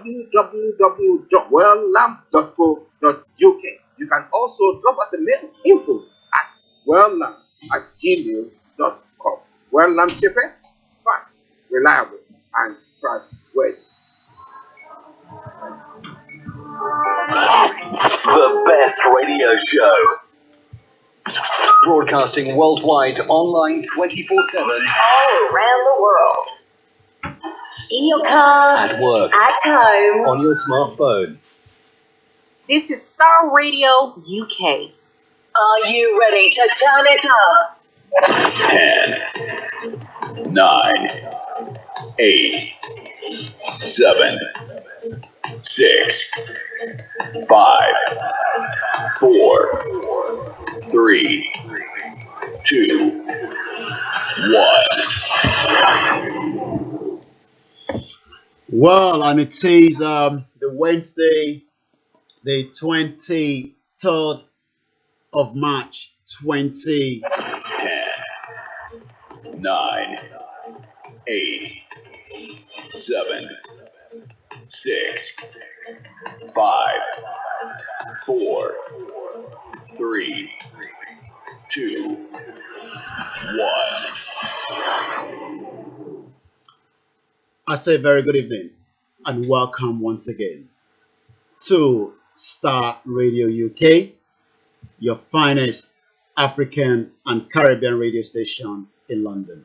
www.welllamp.co.uk. You can also drop us a mail, info@welllamp@gmail.com. Well Lamp Shapers, fast, reliable, and trustworthy. The best radio show. Broadcasting worldwide, online 24/7. All around the world. In your car. At work. At home. On your smartphone. This is Starr Radio UK. Are you ready to turn it up? 10, 9, 8, 7, 6, 5, 4, 3, 2, 1. Well, and it is the Wednesday, the 23rd of March, 10, 9, 8, 7, 6, 5, 4, 3, 2, 1. I say very good evening and welcome once again to Starr Radio UK, your finest African and Caribbean radio station in London.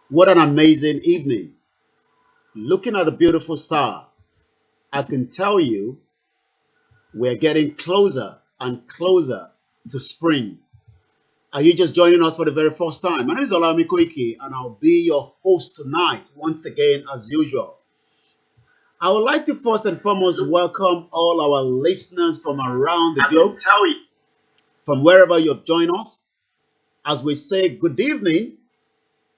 What an amazing evening. Looking at the beautiful star, I can tell you we're getting closer and closer to spring. Are you just joining us for the very first time? My name is OLAMILEKAN and I'll be your host tonight once again as usual. I would like to first and foremost welcome all our listeners from around the globe, from wherever you've joined us, as we say good evening,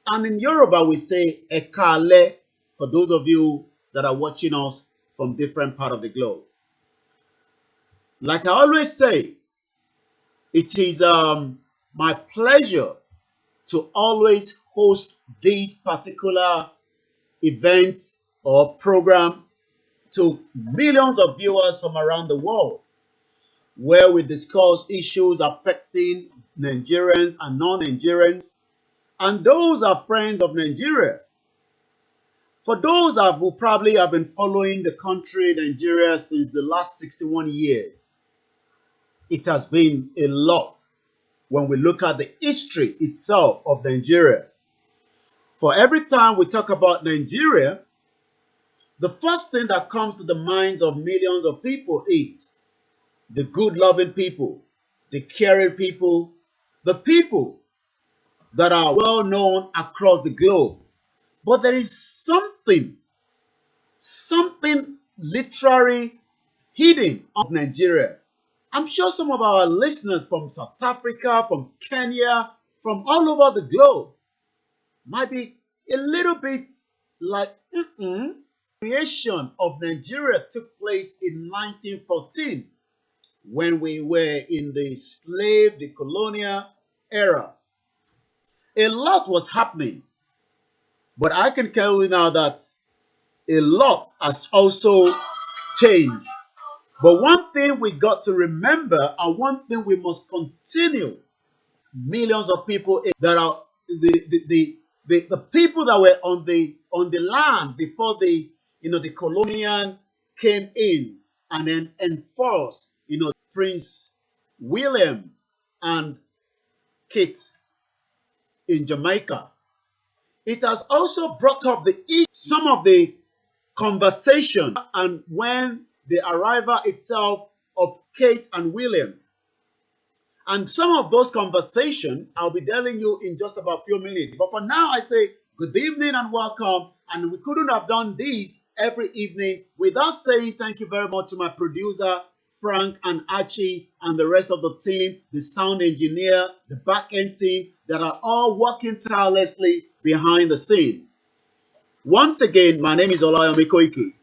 and in Yoruba we say ekale for those of you that are watching us from different parts of the globe. Like I always say, it is my pleasure to always host these particular events or program to millions of viewers from around the world, where we discuss issues affecting Nigerians and non-Nigerians, and those are friends of Nigeria. For those who probably have been following the country Nigeria since the last 61 years, it has been a lot when we look at the history itself of Nigeria. For every time we talk about Nigeria, the first thing that comes to the minds of millions of people is the good loving people, the caring people, the people that are well known across the globe. But there is something literally hidden of Nigeria. I'm sure some of our listeners from South Africa, from Kenya, from all over the globe might be a little bit like, creation of Nigeria took place in 1914 when we were in the colonial era. A lot was happening, but I can tell you now that a lot has also changed. But one thing we got to remember, and one thing we must continue, millions of people that are the people that were on the land before the colonial came in and then enforced, Prince William and Kate in Jamaica. It has also brought up some of the conversation and when the arrival itself of Kate and William. And some of those conversations I'll be telling you in just about a few minutes. But for now, I say good evening and welcome. And we couldn't have done this every evening without saying thank you very much to my producer, Frank and Archie, and the rest of the team, the sound engineer, the back-end team that are all working tirelessly behind the scene. Once again, my name is OLAMILEKAN.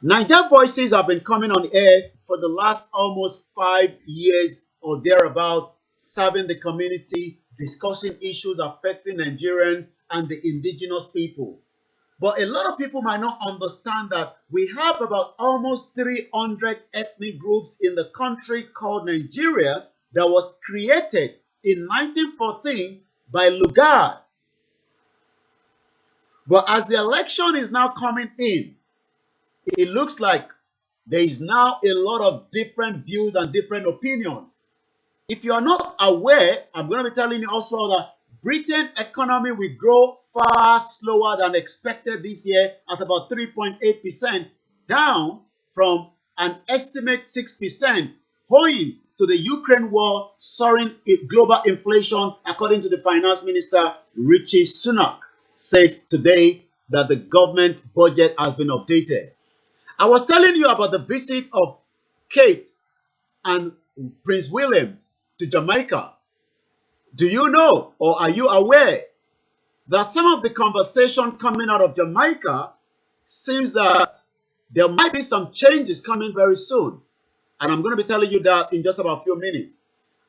Niger Voices have been coming on air for the last almost 5 years or thereabout, serving the community, discussing issues affecting Nigerians and the indigenous people. But a lot of people might not understand that we have about almost 300 ethnic groups in the country called Nigeria that was created in 1914 by Lugard. But as the election is now coming in, it looks like there is now a lot of different views and different opinions. If you are not aware, I'm going to be telling you also that Britain economy will grow far slower than expected this year at about 3.8%, down from an estimate 6%, owing to the Ukraine war, soaring global inflation, according to the finance minister, Rishi Sunak, said today that the government budget has been updated. I was telling you about the visit of Kate and Prince Williams to Jamaica. Do you know, or are you aware that some of the conversation coming out of Jamaica seems that there might be some changes coming very soon? And I'm going to be telling you that in just about a few minutes.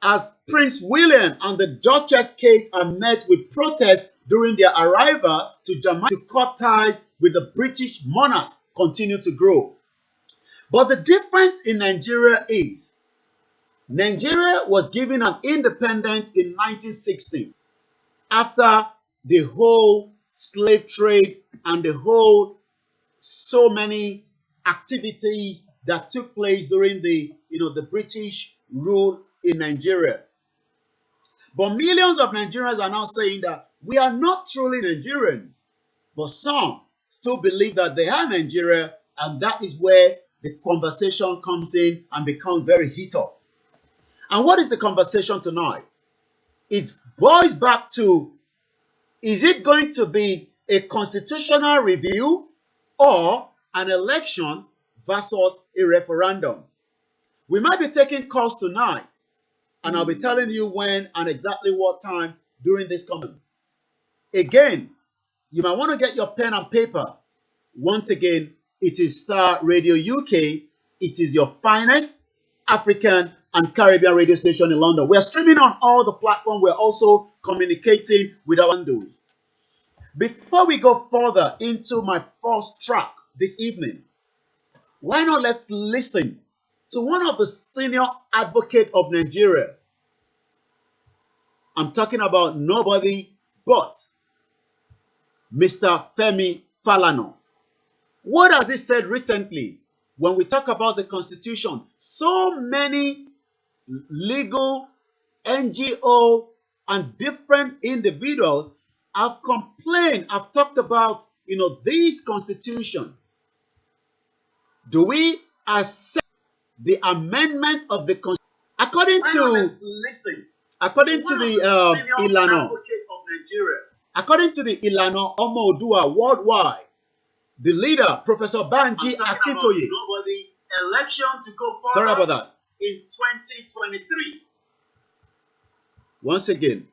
As Prince William and the Duchess Kate are met with protests during their arrival to Jamaica to cut ties with the British monarch continue to grow. But the difference in Nigeria is Nigeria was given an independence in 1960 after the whole slave trade and the whole so many activities that took place during the British rule in Nigeria. But millions of Nigerians are now saying that we are not truly Nigerians, but some still believe that they are Nigeria, and that is where the conversation comes in and becomes very heated up. And what is the conversation tonight? It boils back to, is it going to be a constitutional review or an election versus a referendum? We might be taking calls tonight, and I'll be telling you when and exactly what time during this comment. Again, you might want to get your pen and paper. Once again, it is Starr Radio UK. It is your finest African and Caribbean radio station in London. We're streaming on all the platforms. We're also communicating with our windows. Before we go further into my first track this evening, why not let's listen to one of the senior advocates of Nigeria. I'm talking about nobody but Mr. Femi Falana. What has he said recently when we talk about the Constitution? So many legal, NGO, and different individuals have complained, have talked about, this Constitution. Do we accept the amendment of the Constitution? According to the Ilana, according to the Ilana Omodua worldwide, the leader, Professor Banji Akintoye, election to go forward. Sorry about that. In 2023. Once again,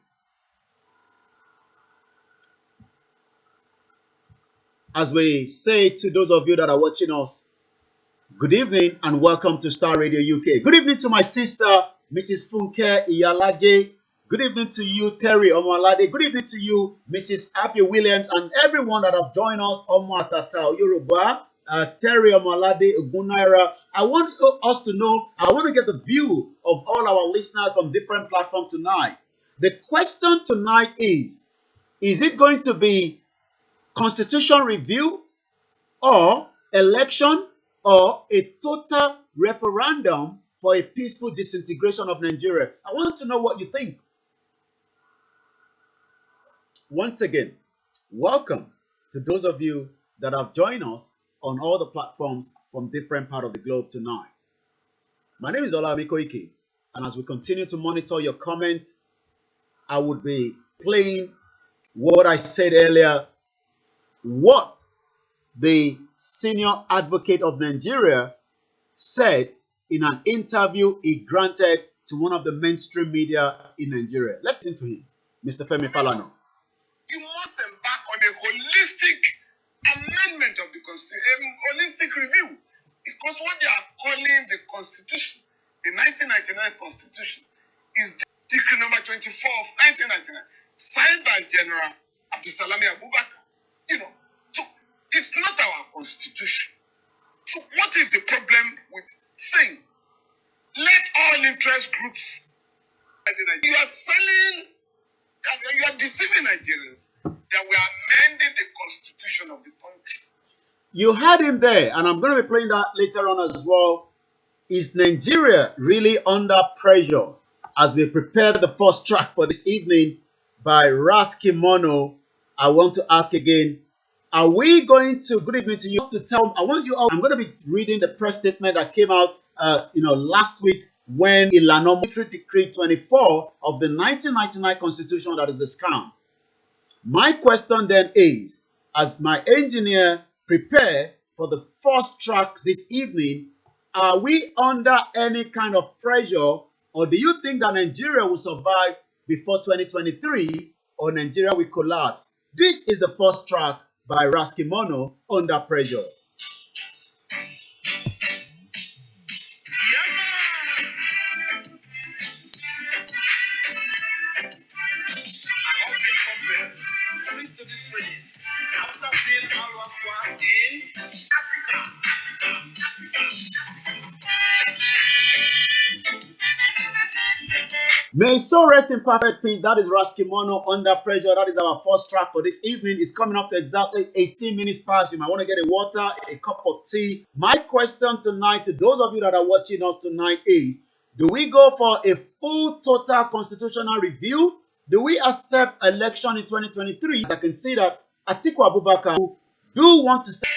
as we say to those of you that are watching us, good evening and welcome to Starr Radio UK. Good evening to my sister, Mrs. Funke Iyalaje. Good evening to you, Terry Omolade. Good evening to you, Mrs. Happy Williams, and everyone that have joined us on Matata Yoruba, Terry Omolade, Ugunaira. I want us to know, I want to get the view of all our listeners from different platforms tonight. The question tonight is it going to be constitution review or election or a total referendum for a peaceful disintegration of Nigeria? I want to know what you think. Once again, welcome to those of you that have joined us on all the platforms from different parts of the globe tonight. My name is OLAMILEKAN, and as we continue to monitor your comments, I would be playing what I said earlier, what the senior advocate of Nigeria said in an interview he granted to one of the mainstream media in Nigeria. Let's listen to him, Mr. Femi Falana. You must embark on a holistic amendment of the Constitution, a holistic review, because what they are calling the Constitution, the 1999 Constitution, is Decree number 24 of 1999, signed by General Abdulsalami Abubakar. So It's not our constitution. So what is the problem with saying, let all interest groups, you are selling, you are deceiving Nigerians that we are amending the constitution of the country. You had him there, and I'm going to be playing that later on as well. Is Nigeria really under pressure? As we prepare the first track for this evening by Raskimono, I want to ask again, are we going to, good evening to you, to tell, I want you all, I'm going to be reading the press statement that came out, last week when Ilana Military Decree 24 of the 1999 Constitution, that is a scam. My question then is, as my engineer prepare for the first track this evening, are we under any kind of pressure, or do you think that Nigeria will survive before 2023 or Nigeria will collapse? This is the first track by Raskimono, Under Pressure. May so rest in perfect peace. That is Raskimono, Under Pressure. That is our first track for this evening. It's coming up to exactly 18 minutes past. You might want to get a water, a cup of tea. My question tonight to those of you that are watching us tonight is, do we go for a full total constitutional review? Do we accept election in 2023? I can see that Atiku Abubakar do want to stay.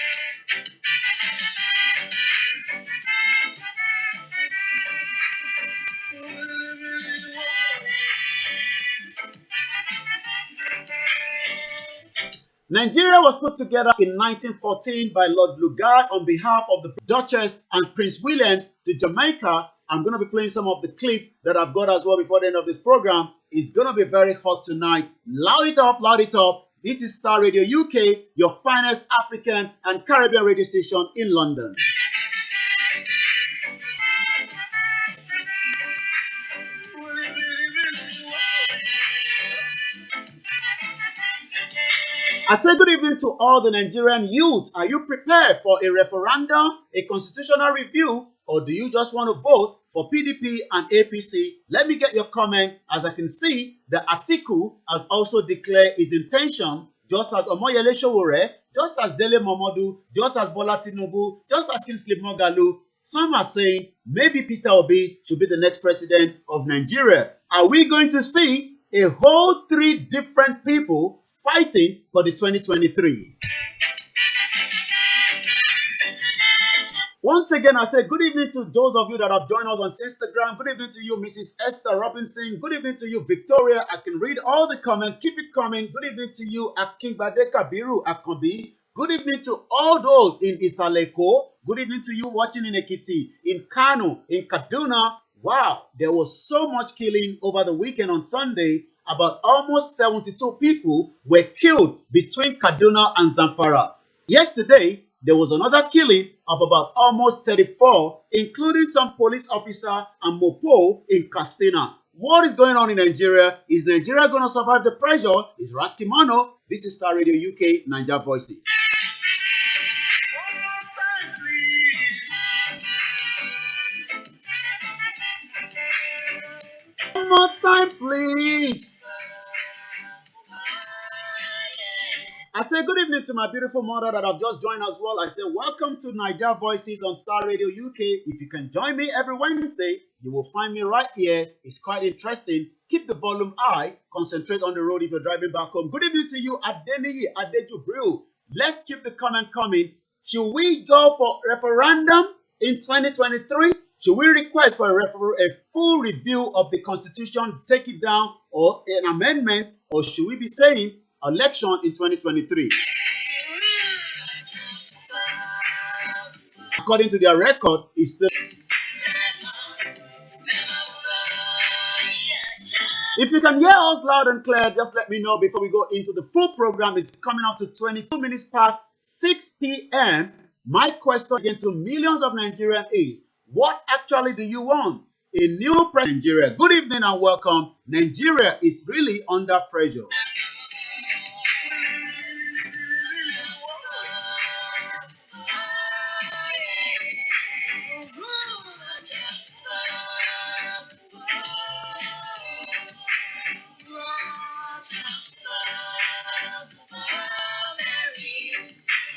Nigeria was put together in 1914 by Lord Lugard on behalf of the Duchess and Prince Williams to Jamaica. I'm going to be playing some of the clip that I've got as well before the end of this program. It's going to be very hot tonight. Loud it up, loud it up. This is Star Radio UK, your finest African and Caribbean radio station in London. I say good evening to all the Nigerian youth. Are you prepared for a referendum, a constitutional review, or do you just want to vote for PDP and APC? Let me get your comment. As I can see, the Atiku has also declared his intention, just as OMOYELE SOWORE, just as Dele Momodu, just as Bola Tinubu, just as Kingsley Moghalu. Some are saying maybe Peter Obi should be the next president of Nigeria. Are we going to see a whole three different people fighting for the 2023? Once again, I say good evening to those of you that have joined us on Instagram. Good evening to you, Mrs. Esther Robinson. Good evening to you, Victoria. I can read all the comments. Keep it coming. Good evening to you, Akingbade KABIRU Akanbi. Good evening to all those in Isaleko. Good evening to you watching in Ekiti, in KANU, in Kaduna. Wow, there was so much killing over the weekend on Sunday. About almost 72 people were killed between Kaduna and Zamfara. Yesterday, there was another killing of about almost 34, including some police officer and Mopo in Katsina. What is going on in Nigeria? Is Nigeria going to survive the pressure? Is Raskimono? This is Star Radio UK, Niger Voices. One more time, please. I say good evening to my beautiful mother that have just joined as well. I say welcome to Niger Voices on Star Radio UK. If you can join me every Wednesday, you will find me right here. It's quite interesting. Keep the volume high. Concentrate on the road if you're driving back home. Good evening to you, Adeniyi Adejubril. Let's keep the comment coming. Should we go for referendum in 2023? Should we request for a full review of the Constitution, take it down, or an amendment, or should we be saying election in 2023? According to their record, it's still. If you can hear us loud and clear, just let me know before we go into the full program. It's coming up to 22 minutes past 6 p.m. My question again to millions of Nigerians is, what actually do you want? A new president in Nigeria. Good evening and welcome. Nigeria is really under pressure.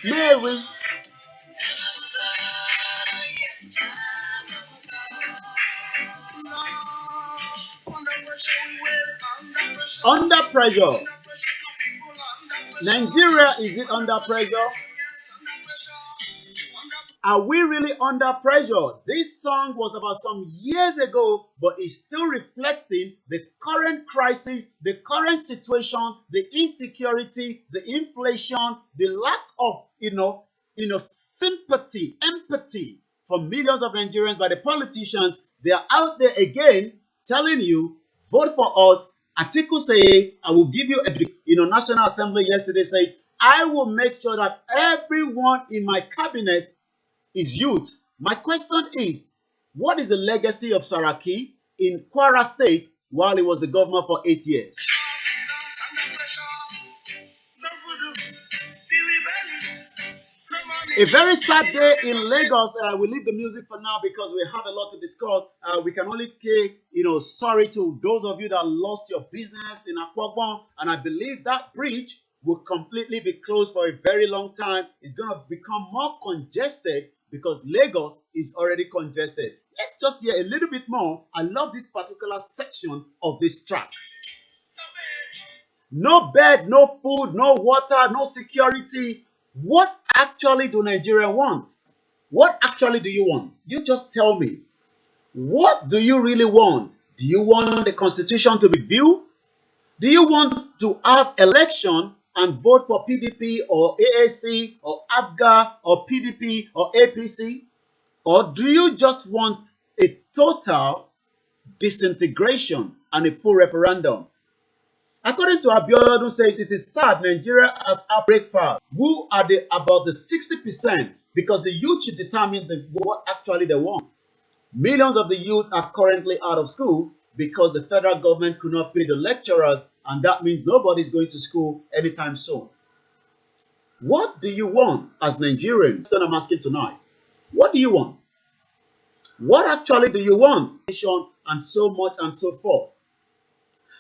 Mary. Under pressure. Nigeria, is it under pressure? Are we really under pressure? This song was about some years ago, but it's still reflecting the current crisis, the current situation, the insecurity, the inflation, the lack of, sympathy, empathy for millions of Nigerians by the politicians. They are out there again telling you, vote for us. Atiku say, I will give you National Assembly yesterday says, I will make sure that everyone in my cabinet is youth. My question is, what is the legacy of Saraki in Kwara State while he was the governor for 8 years? A very sad day in Lagos. We leave the music for now because we have a lot to discuss. We can only say, sorry to those of you that lost your business in Akwagbon. And I believe that bridge will completely be closed for a very long time. It's going to become more congested because Lagos is already congested. Let's just hear a little bit more. I love this particular section of this track. No bed, no food, no water, no security. What actually do Nigeria want? What actually do you want? You just tell me. What do you really want? Do you want the constitution to be viewed? Do you want to have election and vote for PDP or AAC or ABGA or PDP or APC? Or do you just want a total disintegration and a full referendum? According to Abiodun says, it is sad Nigeria has outbreak fast. Who are about the 60%? Because the youth should determine what actually they want. Millions of the youth are currently out of school because the federal government could not pay the lecturers, and that means nobody is going to school anytime soon. What do you want as Nigerians? That's what I'm asking tonight. What do you want? What actually do you want? And so much and so forth.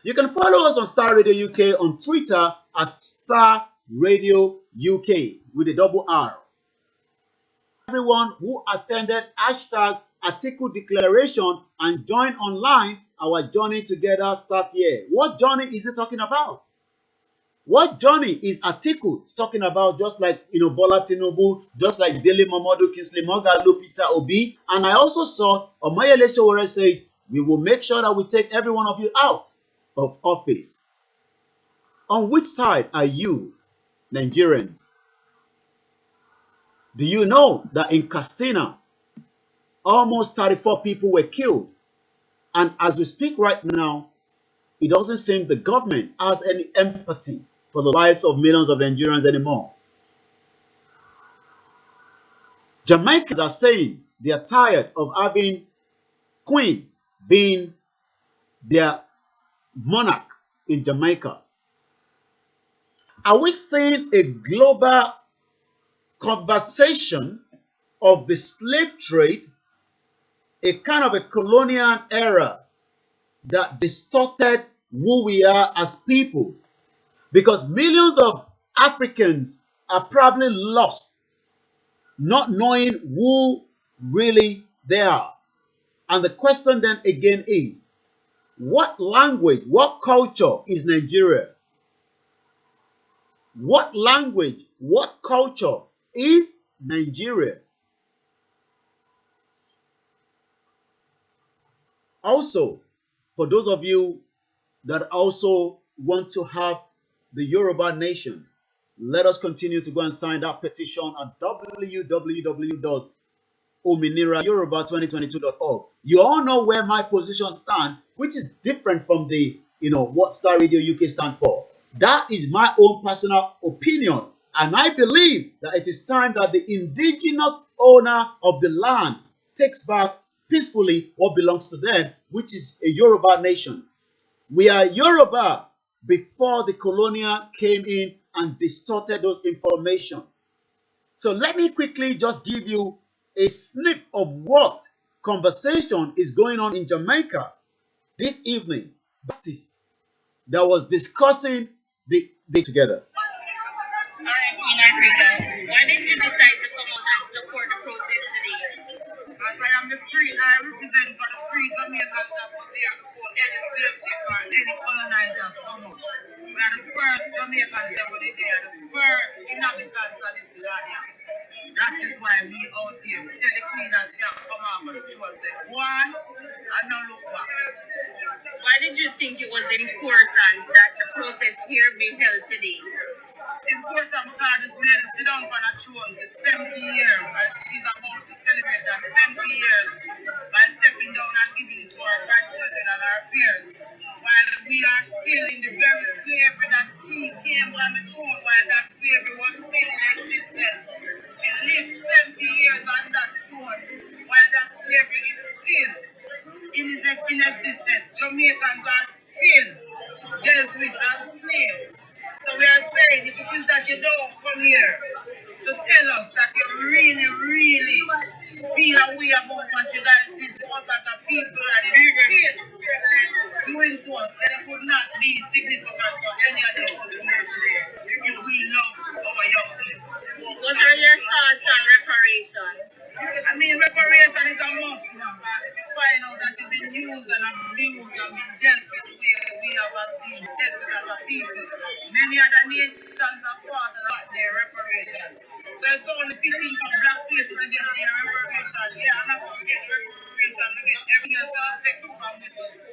You can follow us on Starr Radio UK on Twitter at Starr Radio UK with a double R. Everyone who attended hashtag Atiku Declaration and joined online, our journey together start here. What journey is he talking about? What journey is Atiku talking about? Just like Bola Tinubu, just like Dele Momodu, Kingsley Moghalu, Peter Obi. And I also saw OMOYELE SOWORE says, we will make sure that we take every one of you out of office. On which side are you, Nigerians? Do you know that in Castina, almost 34 people were killed? And as we speak right now, it doesn't seem the government has any empathy for the lives of millions of Nigerians anymore. Jamaicans are saying they are tired of having Queen being their monarch in Jamaica. Are we seeing a global conversation of the slave trade, a kind of a colonial era that distorted who we are as people? Because millions of Africans are probably lost, not knowing who really they are. And the question then again is, what language, what culture is Nigeria? What language, what culture is Nigeria? Also, for those of you that also want to have the Yoruba nation, let us continue to go and sign that petition at www.ominirayoruba2022.org. You all know where my position stands, which is different from the, what Starr Radio UK stands for. That is my own personal opinion. And I believe that it is time that the indigenous owner of the land takes back peacefully what belongs to them, which is a Yoruba nation. We are Yoruba before the colonial came in and distorted those information. So let me quickly just give you a snip of what conversation is going on in Jamaica this evening. Baptist that was discussing the together. All right, in Africa, why did and support the protest today? As I am I represent for the free Jamaicans that was here before any slave ship or any colonizers come up. We are the first Jamaicans that were there, the first inhabitants of this land. That is why we out here tell the queen and she have come out for the throne say, one, and now look back. Why did you think it was important that the protest here be held today? It's important because this lady sit down on a throne for 70 years and she's about to celebrate that 70 years by stepping down and giving it to her grandchildren and her peers. While we are still in the very slavery that she came on the throne while that slavery was still in existence. She lived 70 years on that throne while that slavery is still in existence. Jamaicans are still dealt with as slaves. So we are saying, if it is that you don't come here to tell us that you really, really feel a way about what you guys did to us as a people and is still doing to us, then it would not be significant for any of them to be here today if we love our young people. What are your thoughts on reparations? I mean, reparation is a must, you know, because if you find out that you've been used and abused and been dealt with the way we have been dealt with as a people, many other nations have fought about their reparations. So it's only fitting for black people to get their reparation. Yeah, I'm not going to get reparation, we get everything else that I'll take from with it.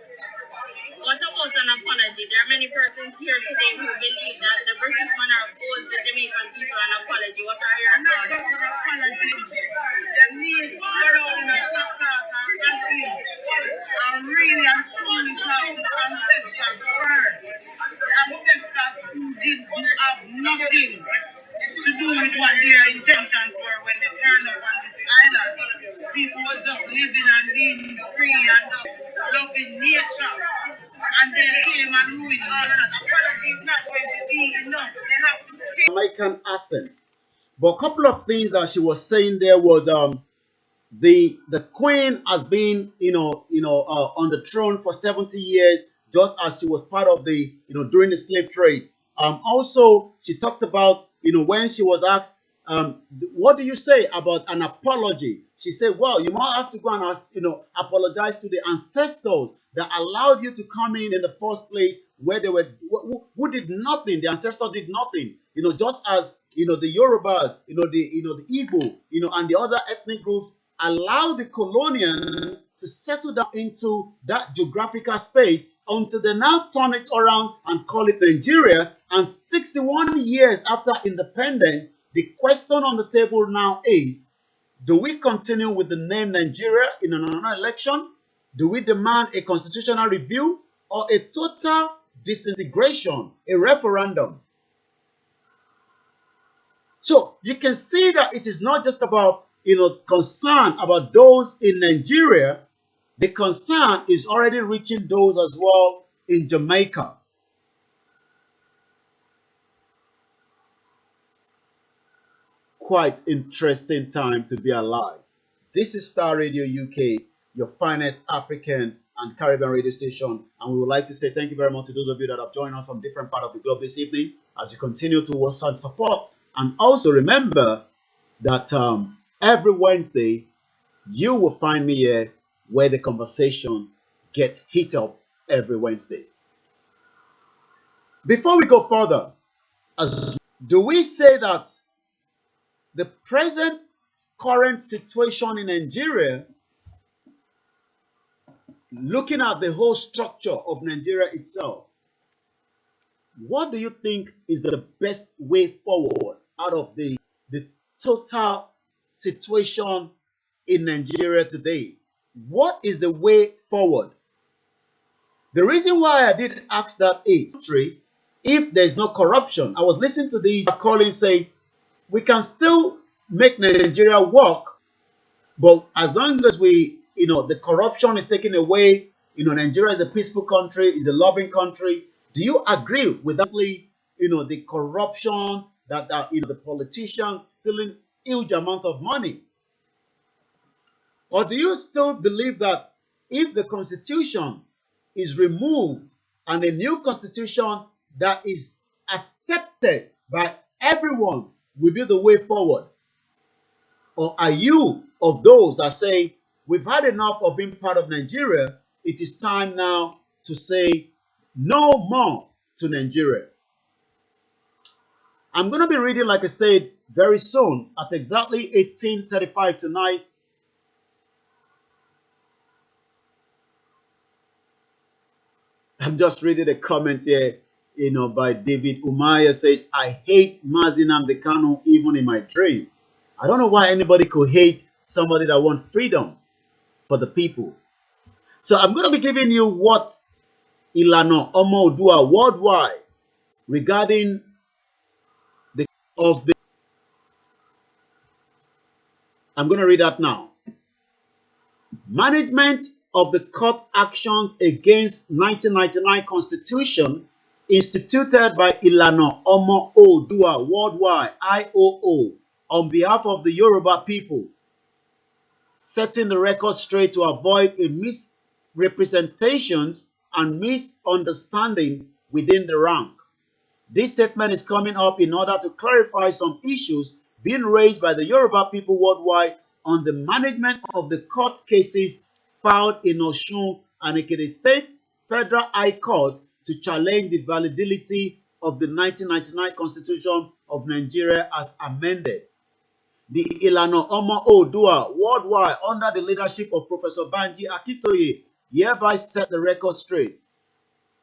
What about an apology? There are many persons here today who believe that the British monarch owes the Jamaican people an apology. What are your thoughts? Not just an apology. They need to go down in a sackcloth and ashes and really and truly talk to the ancestors first. The ancestors who did have nothing to do with what their intentions were when they turned up on this island. People was just living and being free and just loving nature. And they came and ruined all of that. Apology is not going to be enough. They have to change. Jamaican accent. But a couple of things that she was saying there was the queen has been on the throne for 70 years, just as she was part of the during the slave trade. Also she talked about when she was asked what do you say about an apology, she said, well, you might have to go and apologize to the ancestors that allowed you to come in the first place, where they were who did nothing. The ancestors did nothing, just as the Yorubas, the Igbo, and the other ethnic groups allow the colonial to settle down into that geographical space until they now turn it around and call it Nigeria. And 61 years after independence, the question on the table now is, do we continue with the name Nigeria in another election? Do we demand a constitutional review or a total disintegration, a referendum? So you can see that it is not just about concern about those in Nigeria. The concern is already reaching those as well in Jamaica. Quite interesting time to be alive. This is Star Radio UK, your finest African and Caribbean radio station, and we would like to say thank you very much to those of you that have joined us from different parts of the globe this evening as you continue to watch and support. And also remember that every Wednesday you will find me here where the conversation gets hit up every Wednesday. Before we go further, do we say that the present current situation in Nigeria, looking at the whole structure of Nigeria itself, what do you think is the best way forward out of the total situation in Nigeria today? What is the way forward? The reason why I did ask that is, if there's no corruption, I was listening to these calling say, we can still make Nigeria work, but as long as we, the corruption is taken away, Nigeria is a peaceful country, is a loving country. Do you agree with that? The corruption that the politicians stealing huge amount of money, or do you still believe that if the constitution is removed and a new constitution that is accepted by everyone will be the way forward? Or are you of those that say, we've had enough of being part of Nigeria, it is time now to say no more to Nigeria? I'm going to be reading, like I said, very soon at exactly 18:35 tonight. I'm just reading a comment here, by David Umaya. Says, I hate MAZI NNAMDI KANU even in my dream. I don't know why anybody could hate somebody that wants freedom for the people. So I'm going to be giving you what Ìlànà Ọmọ Oòduà worldwide regarding I'm going to read that now. Management of the court actions against 1999 Constitution instituted by Ìlànà Ọmọ Oòduà worldwide IOO on behalf of the Yoruba people, setting the record straight to avoid a misrepresentations and misunderstanding within the rank. This statement is coming up in order to clarify some issues being raised by the Yoruba people worldwide on the management of the court cases filed in Osun and Ekiti State Federal High Court to challenge the validity of the 1999 Constitution of Nigeria as amended. The Ìlànà Ọmọ Oòduà worldwide, under the leadership of Professor Banji Akintoye, hereby set the record straight.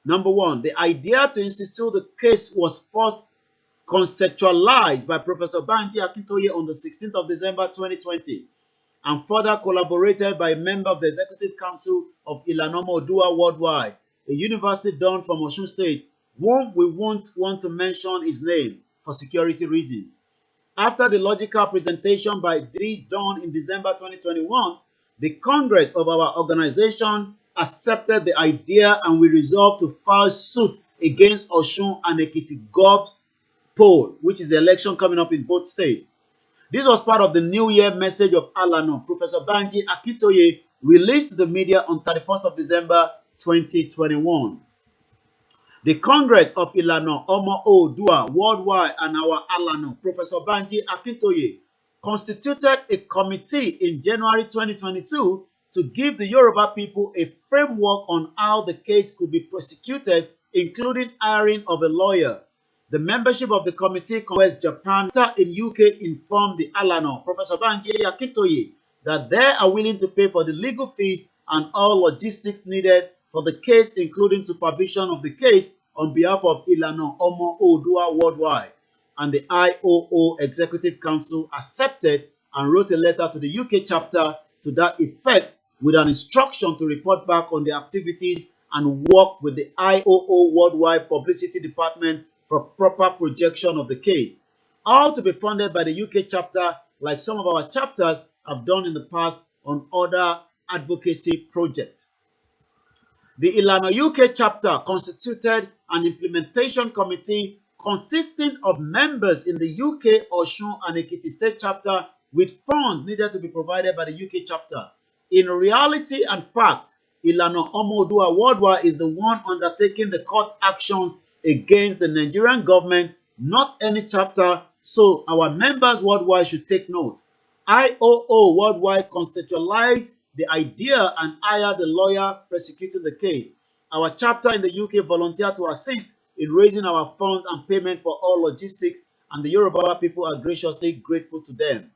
Number one, the idea to institute the case was first conceptualized by Professor Banji Akintoye on the 16th of December 2020 and further collaborated by a member of the Executive Council of Ìlànà Ọmọ Oòduà worldwide, a university don from Osun State, whom we won't want to mention his name for security reasons. After the logical presentation by this done in December 2021, the Congress of our organization accepted the idea and we resolved to file suit against Osun and Ekiti Gov poll, which is the election coming up in both states. This was part of the New Year message of Alano. Professor Banji Akintoye released to the media on 31st of December 2021. The Congress of Ìlànà Ọmọ Oòduà worldwide and our Alano, Professor Banji Akintoye, constituted a committee in January 2022 to give the Yoruba people a framework on how the case could be prosecuted, including hiring of a lawyer. The membership of the committee West Japan in UK informed the Alano, Professor Banji Akintoye, that they are willing to pay for the legal fees and all logistics needed for the case, including supervision of the case on behalf of Ìlànà Ọmọ Oòduà worldwide. And the IOO Executive Council accepted and wrote a letter to the UK chapter to that effect with an instruction to report back on the activities and work with the IOO Worldwide Publicity Department for proper projection of the case. All to be funded by the UK chapter, like some of our chapters have done in the past on other advocacy projects. The Ìlànà UK chapter constituted an implementation committee consisting of members in the UK, Osun, and Ekiti State chapter with funds needed to be provided by the UK chapter. In reality and fact, Ìlànà Ọmọ Oòduà worldwide is the one undertaking the court actions against the Nigerian government, not any chapter, so our members worldwide should take note. IOO worldwide conceptualized the idea and hired the lawyer prosecuting the case. Our chapter in the UK volunteered to assist in raising our funds and payment for all logistics, and the Yoruba people are graciously grateful to them.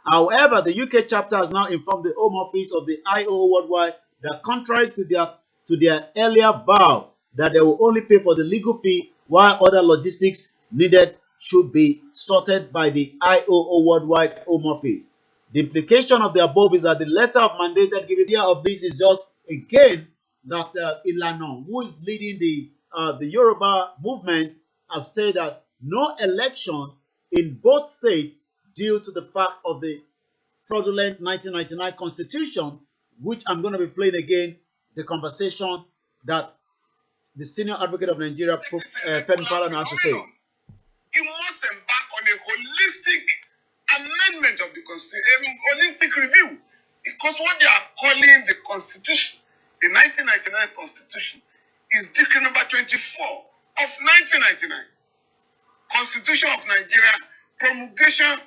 However, the UK chapter has now informed the Home Office of the IOO worldwide that contrary to their earlier vow that they will only pay for the legal fee while other logistics needed should be sorted by the IOO worldwide Home Office. The implication of the above is that the letter of mandated giving of this is just again that Ìlànà, who is leading the Yoruba movement, have said that no election in both states due to the fact of the fraudulent 1999 Constitution, which I'm going to be playing again, the conversation that the senior advocate of Nigeria, Femi Falana, has to say. You must embark on a holistic amendment of the Constitution, holistic review, because what they are calling the Constitution, the 1999 Constitution, is Decree number 24 of 1999. Constitution of Nigeria, promulgation,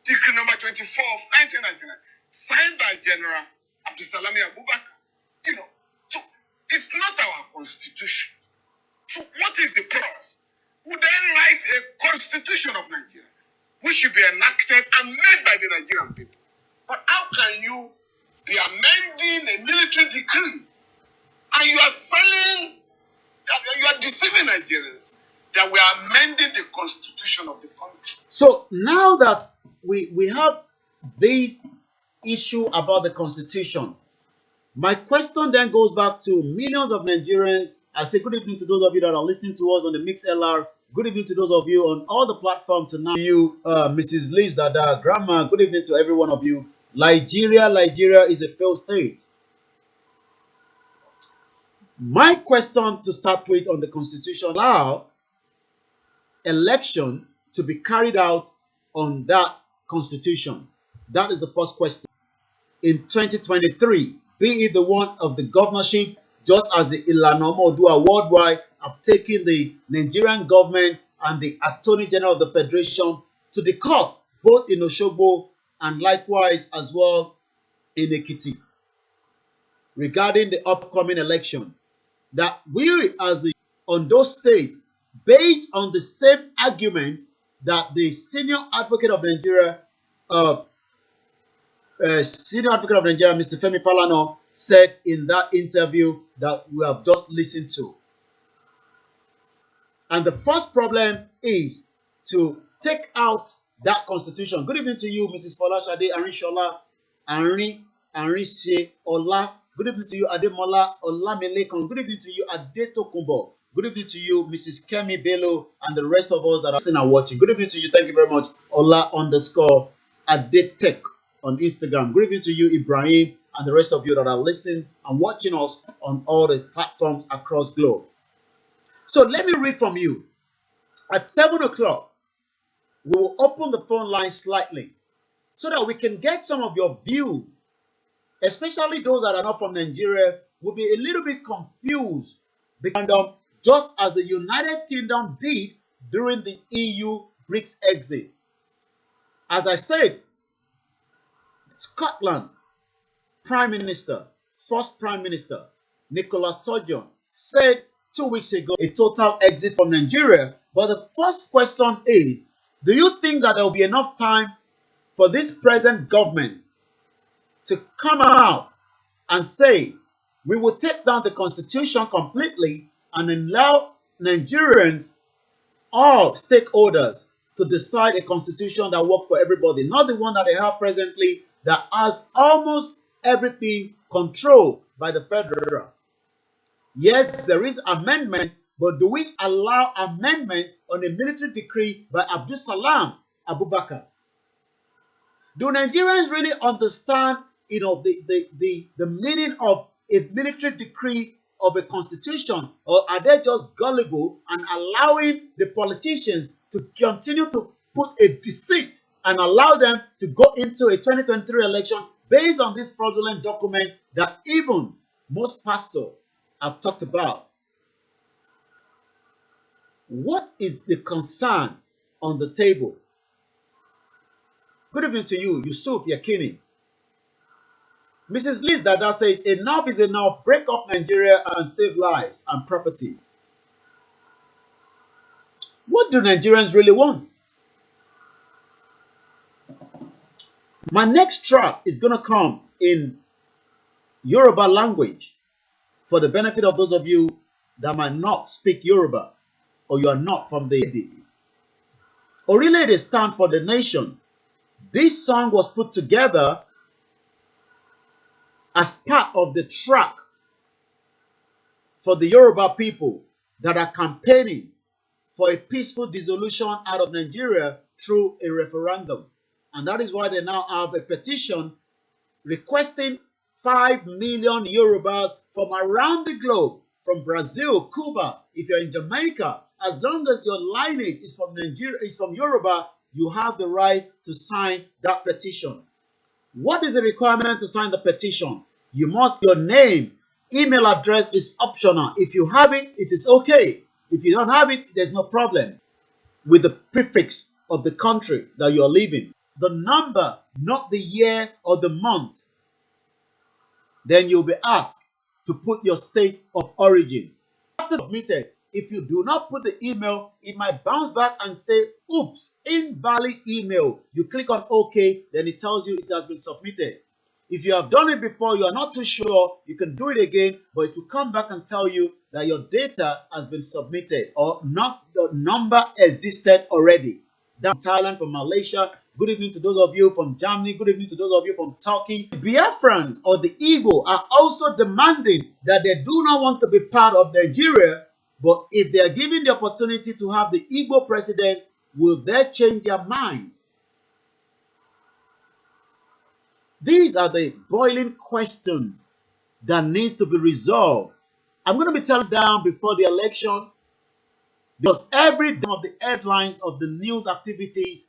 Decree number 24th, 1999, signed by General Abdusalami Abubakar. You know, so it's not our constitution. So what is the purpose? We then write a constitution of Nigeria, which should be enacted and made by the Nigerian people. But how can you be amending a military decree and you are selling, you are deceiving Nigerians that we are amending the constitution of the country? So now that we have this issue about the constitution, my question then goes back to millions of Nigerians. I say good evening to those of you that are listening to us on the Mix LR. Good evening to those of you on all the platforms tonight. You, Mrs. Liz Dada, Grandma, good evening to every one of you. Nigeria is a failed state. My question to start with on the constitution: allow election to be carried out on that constitution? That is the first question. In 2023, be it the one of the governorship, just as the Ilana Omoodua worldwide have taken the Nigerian government and the Attorney General of the Federation to the court, both in Osogbo and likewise as well in Ekiti, regarding the upcoming election, that we as the Ondo State, based on the same argument that the Senior Advocate of Nigeria, Mr. Femi Falana, said in that interview that we have just listened to. And the first problem is to take out that constitution. Good evening to you, Mrs. Folashade Arishola, Arise Ola. Good evening to you, Ademola OLAMILEKAN. Good evening to you, Adetokunbo. Good evening to you, Mrs. Kemi Bello, and the rest of us that are listening and watching. Good evening to you. Thank you very much, Ola_Adetek on Instagram. Good evening to you, Ibrahim, and the rest of you that are listening and watching us on all the platforms across globe. So let me read from you. At 7 o'clock, we will open the phone line slightly so that we can get some of your views, especially those that are not from Nigeria, will be a little bit confused because just as the United Kingdom did during the EU BRICS exit. As I said, Scotland Prime Minister, first Prime Minister, Nicola Sturgeon, said 2 weeks ago a total exit from Nigeria. But the first question is, do you think that there will be enough time for this present government to come out and say, we will take down the constitution completely and allow Nigerians, all stakeholders, to decide a constitution that works for everybody, not the one that they have presently that has almost everything controlled by the federal? Yes, there is amendment, but do we allow amendment on a military decree by Abdusalam Abubakar? Do Nigerians really understand, the meaning of a military decree of a constitution, or are they just gullible and allowing the politicians to continue to put a deceit and allow them to go into a 2023 election based on this fraudulent document that even most pastors have talked about? What is the concern on the table? Good evening to you, Yusuf Yakini. Mrs. Liz Dada says, enough is enough. Break up Nigeria and save lives and property. What do Nigerians really want? My next track is going to come in Yoruba language for the benefit of those of you that might not speak Yoruba or you are not from the area. Orílẹ̀-èdè stand for the nation. This song was put together as part of the track for the Yoruba people that are campaigning for a peaceful dissolution out of Nigeria through a referendum. And that is why they now have a petition requesting 5 million Yorubas from around the globe, from Brazil, Cuba, if you're in Jamaica, as long as your lineage is from Nigeria, is from Yoruba, you have the right to sign that petition. What is the requirement to sign the petition? You must, your name, email address is optional. If you have it, it is okay. If you don't have it, there's no problem with the prefix of the country that you're living. the number, not the year or the month, then you'll be asked to put your state of origin. After submitted, if you do not put the email, it might bounce back and say, oops, invalid email. You click on OK, then it tells you it has been submitted. If you have done it before, you are not too sure, you can do it again, but it will come back and tell you that your data has been submitted or not, the number existed already. Down Thailand, from Malaysia. Good evening to those of you from Germany. Good evening to those of you from Turkey. Biafrans or the Igbo are also demanding that they do not want to be part of Nigeria, but if they are given the opportunity to have the Igbo president, will they change their mind? These are the boiling questions that needs to be resolved. I'm going to be telling down before the election, because every day of the headlines of the news activities,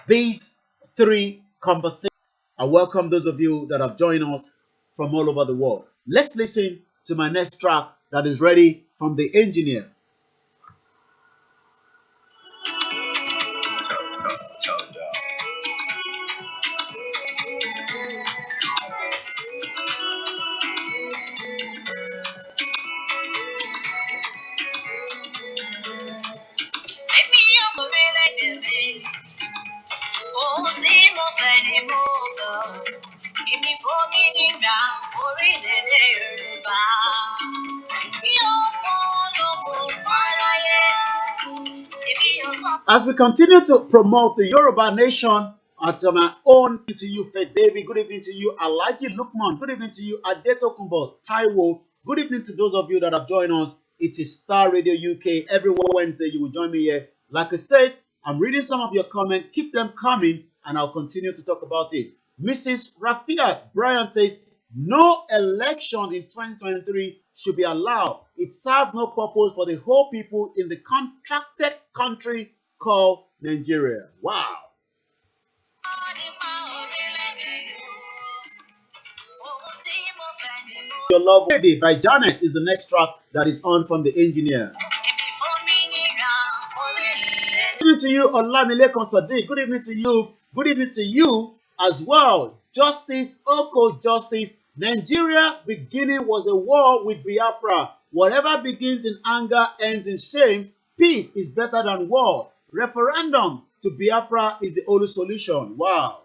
these three conversations. I welcome those of you that have joined us from all over the world. Let's listen to my next track that is ready from the engineer. As we continue to promote the Yoruba nation, at my own to you, Faith David. Good evening to you, Alhaji Lukman. Good evening to you, Adetokunbo Taiwo. Good evening to those of you that have joined us. It is Star Radio UK. Every Wednesday, you will join me here. Like I said, I'm reading some of your comments. Keep them coming, and I'll continue to talk about it. Mrs. Rafiat Brian says, no election in 2023 should be allowed. It serves no purpose for the whole people in the contracted country called Nigeria. Wow. Your Love Lady by Janet is the next track that is on from the engineer. Good evening to you, OLAMILEKAN Sadiq. Good evening to you. Good evening to you as well. Justice, Oko Justice. Nigeria beginning was a war with Biafra. Whatever begins in anger ends in shame. Peace is better than war. Referendum to Biafra is the only solution. Wow.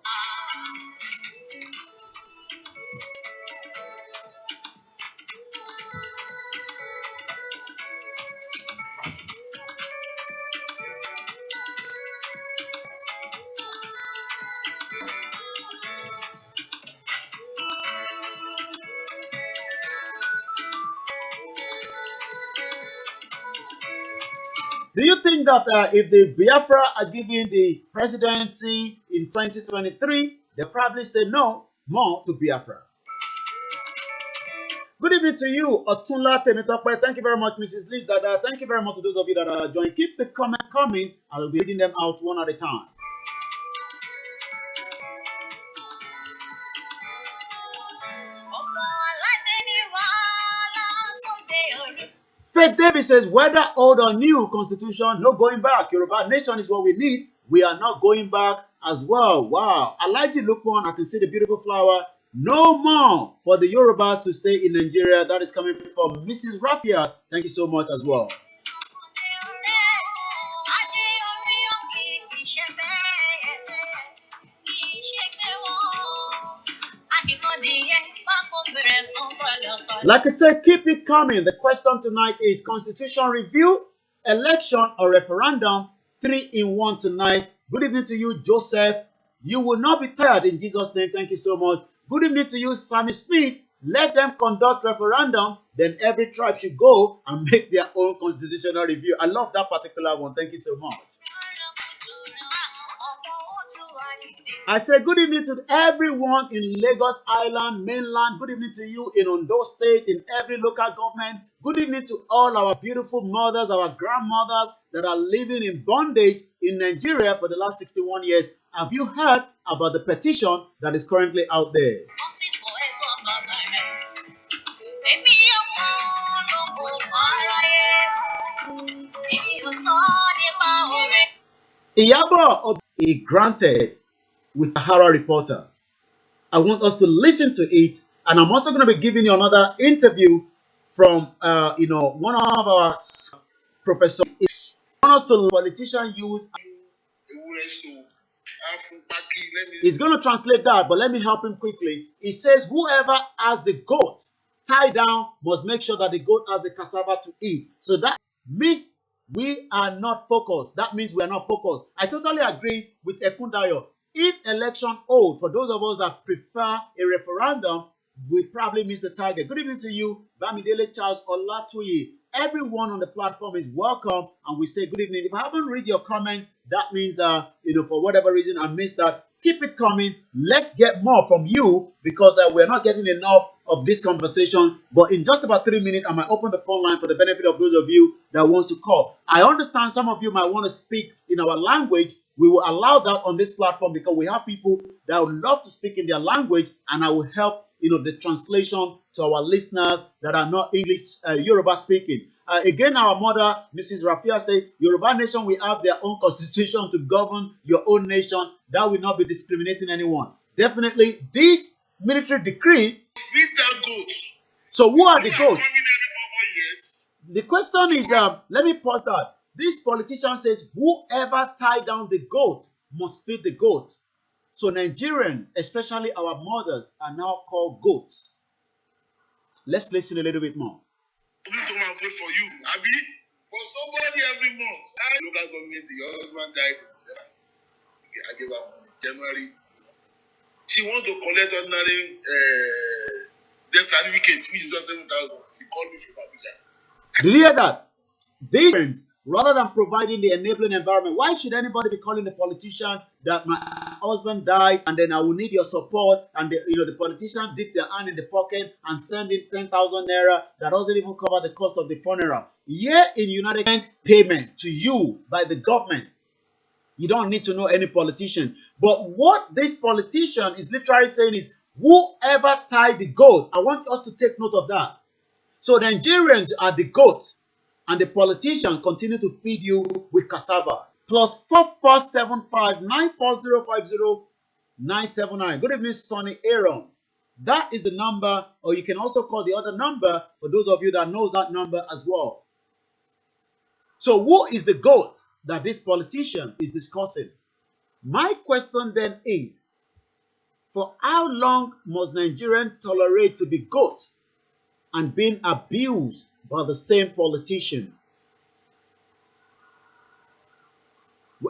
Do you think that if the Biafra are given the presidency in 2023, they probably say no more to Biafra? Good evening to you, Otunla Temitope. Thank you very much, Mrs. Liz Dada. Thank you very much to those of you that are joining. Keep the comment coming. I will be reading them out one at a time. Faith David says, whether old or new constitution, no going back. Yoruba nation is what we need. We are not going back as well. Wow. Alhaji Lukman, I can see the beautiful flower. No more for the Yorubas to stay in Nigeria. That is coming from Mrs. Rapia. Thank you so much as well. Like I said, keep it coming. The question tonight is constitution review, election or referendum, 3 in 1 tonight. Good evening to you, Joseph. You will not be tired in Jesus' name. Thank you so much. Good evening to you, Sammy Smith. Let them conduct referendum. Then every tribe should go and make their own constitutional review. I love that particular one. Thank you so much. I say good evening to everyone in Lagos Island, mainland. Good evening to you in Ondo State, in every local government. Good evening to all our beautiful mothers, our grandmothers that are living in bondage in Nigeria for the last 61 years. Have you heard about the petition that is currently out there? Iyabo he granted with Sahara Reporter. I want us to listen to it, and I'm also going to be giving you another interview from one of our professors. I want us to politician use. He's going to translate that, but let me help him quickly. He says, whoever has the goat tied down must make sure that the goat has the cassava to eat. So that means we are not focused. That means we are not focused. I totally agree with Ekundayo. If election hold, for those of us that prefer a referendum, we probably miss the target. Good evening to you, Bamidele Charles Olatuyi. Everyone on the platform is welcome, and we say good evening. If I haven't read your comment, that means for whatever reason I missed that. Keep it coming. Let's get more from you, because we're not getting enough of this conversation. But in just about 3 minutes, I might open the phone line for the benefit of those of you that wants to call. I understand some of you might want to speak in our language. We will allow that on this platform because we have people that would love to speak in their language, and I will help the translation to our listeners that are not English, Yoruba speaking. Again, our mother, Mrs. Rapia, said, Yoruba nation will have their own constitution to govern your own nation. That will not be discriminating anyone. Definitely, this military decree. So who are the goats? The question is, let me pause that. This politician says, whoever tie down the goat must feed the goat. So Nigerians, especially our mothers, are now called goats. Let's listen a little bit more. I need to vote for you, Abi. For somebody every month. Local government, your husband died in December. I gave her money. January. She want to collect ordinary death certificate, which is just 7,000. She called me from Abuja. Did you hear that? These, rather than providing the enabling environment, why should anybody be calling the politician that my husband died and then I will need your support, and the politician dip their hand in the pocket and send in 10,000 naira that doesn't even cover the cost of the funeral? Here in United States, payment to you by the government. You don't need to know any politician. But what this politician is literally saying is, whoever tied the goat, I want us to take note of that. So the Nigerians are the goats, and the politician continue to feed you with cassava. Plus 447594050979. Good evening, Sonny Aaron. That is the number, or you can also call the other number for those of you that knows that number as well. So who is the goat that this politician is discussing? My question then is, for how long must Nigerians tolerate to be goats and being abused by the same politicians?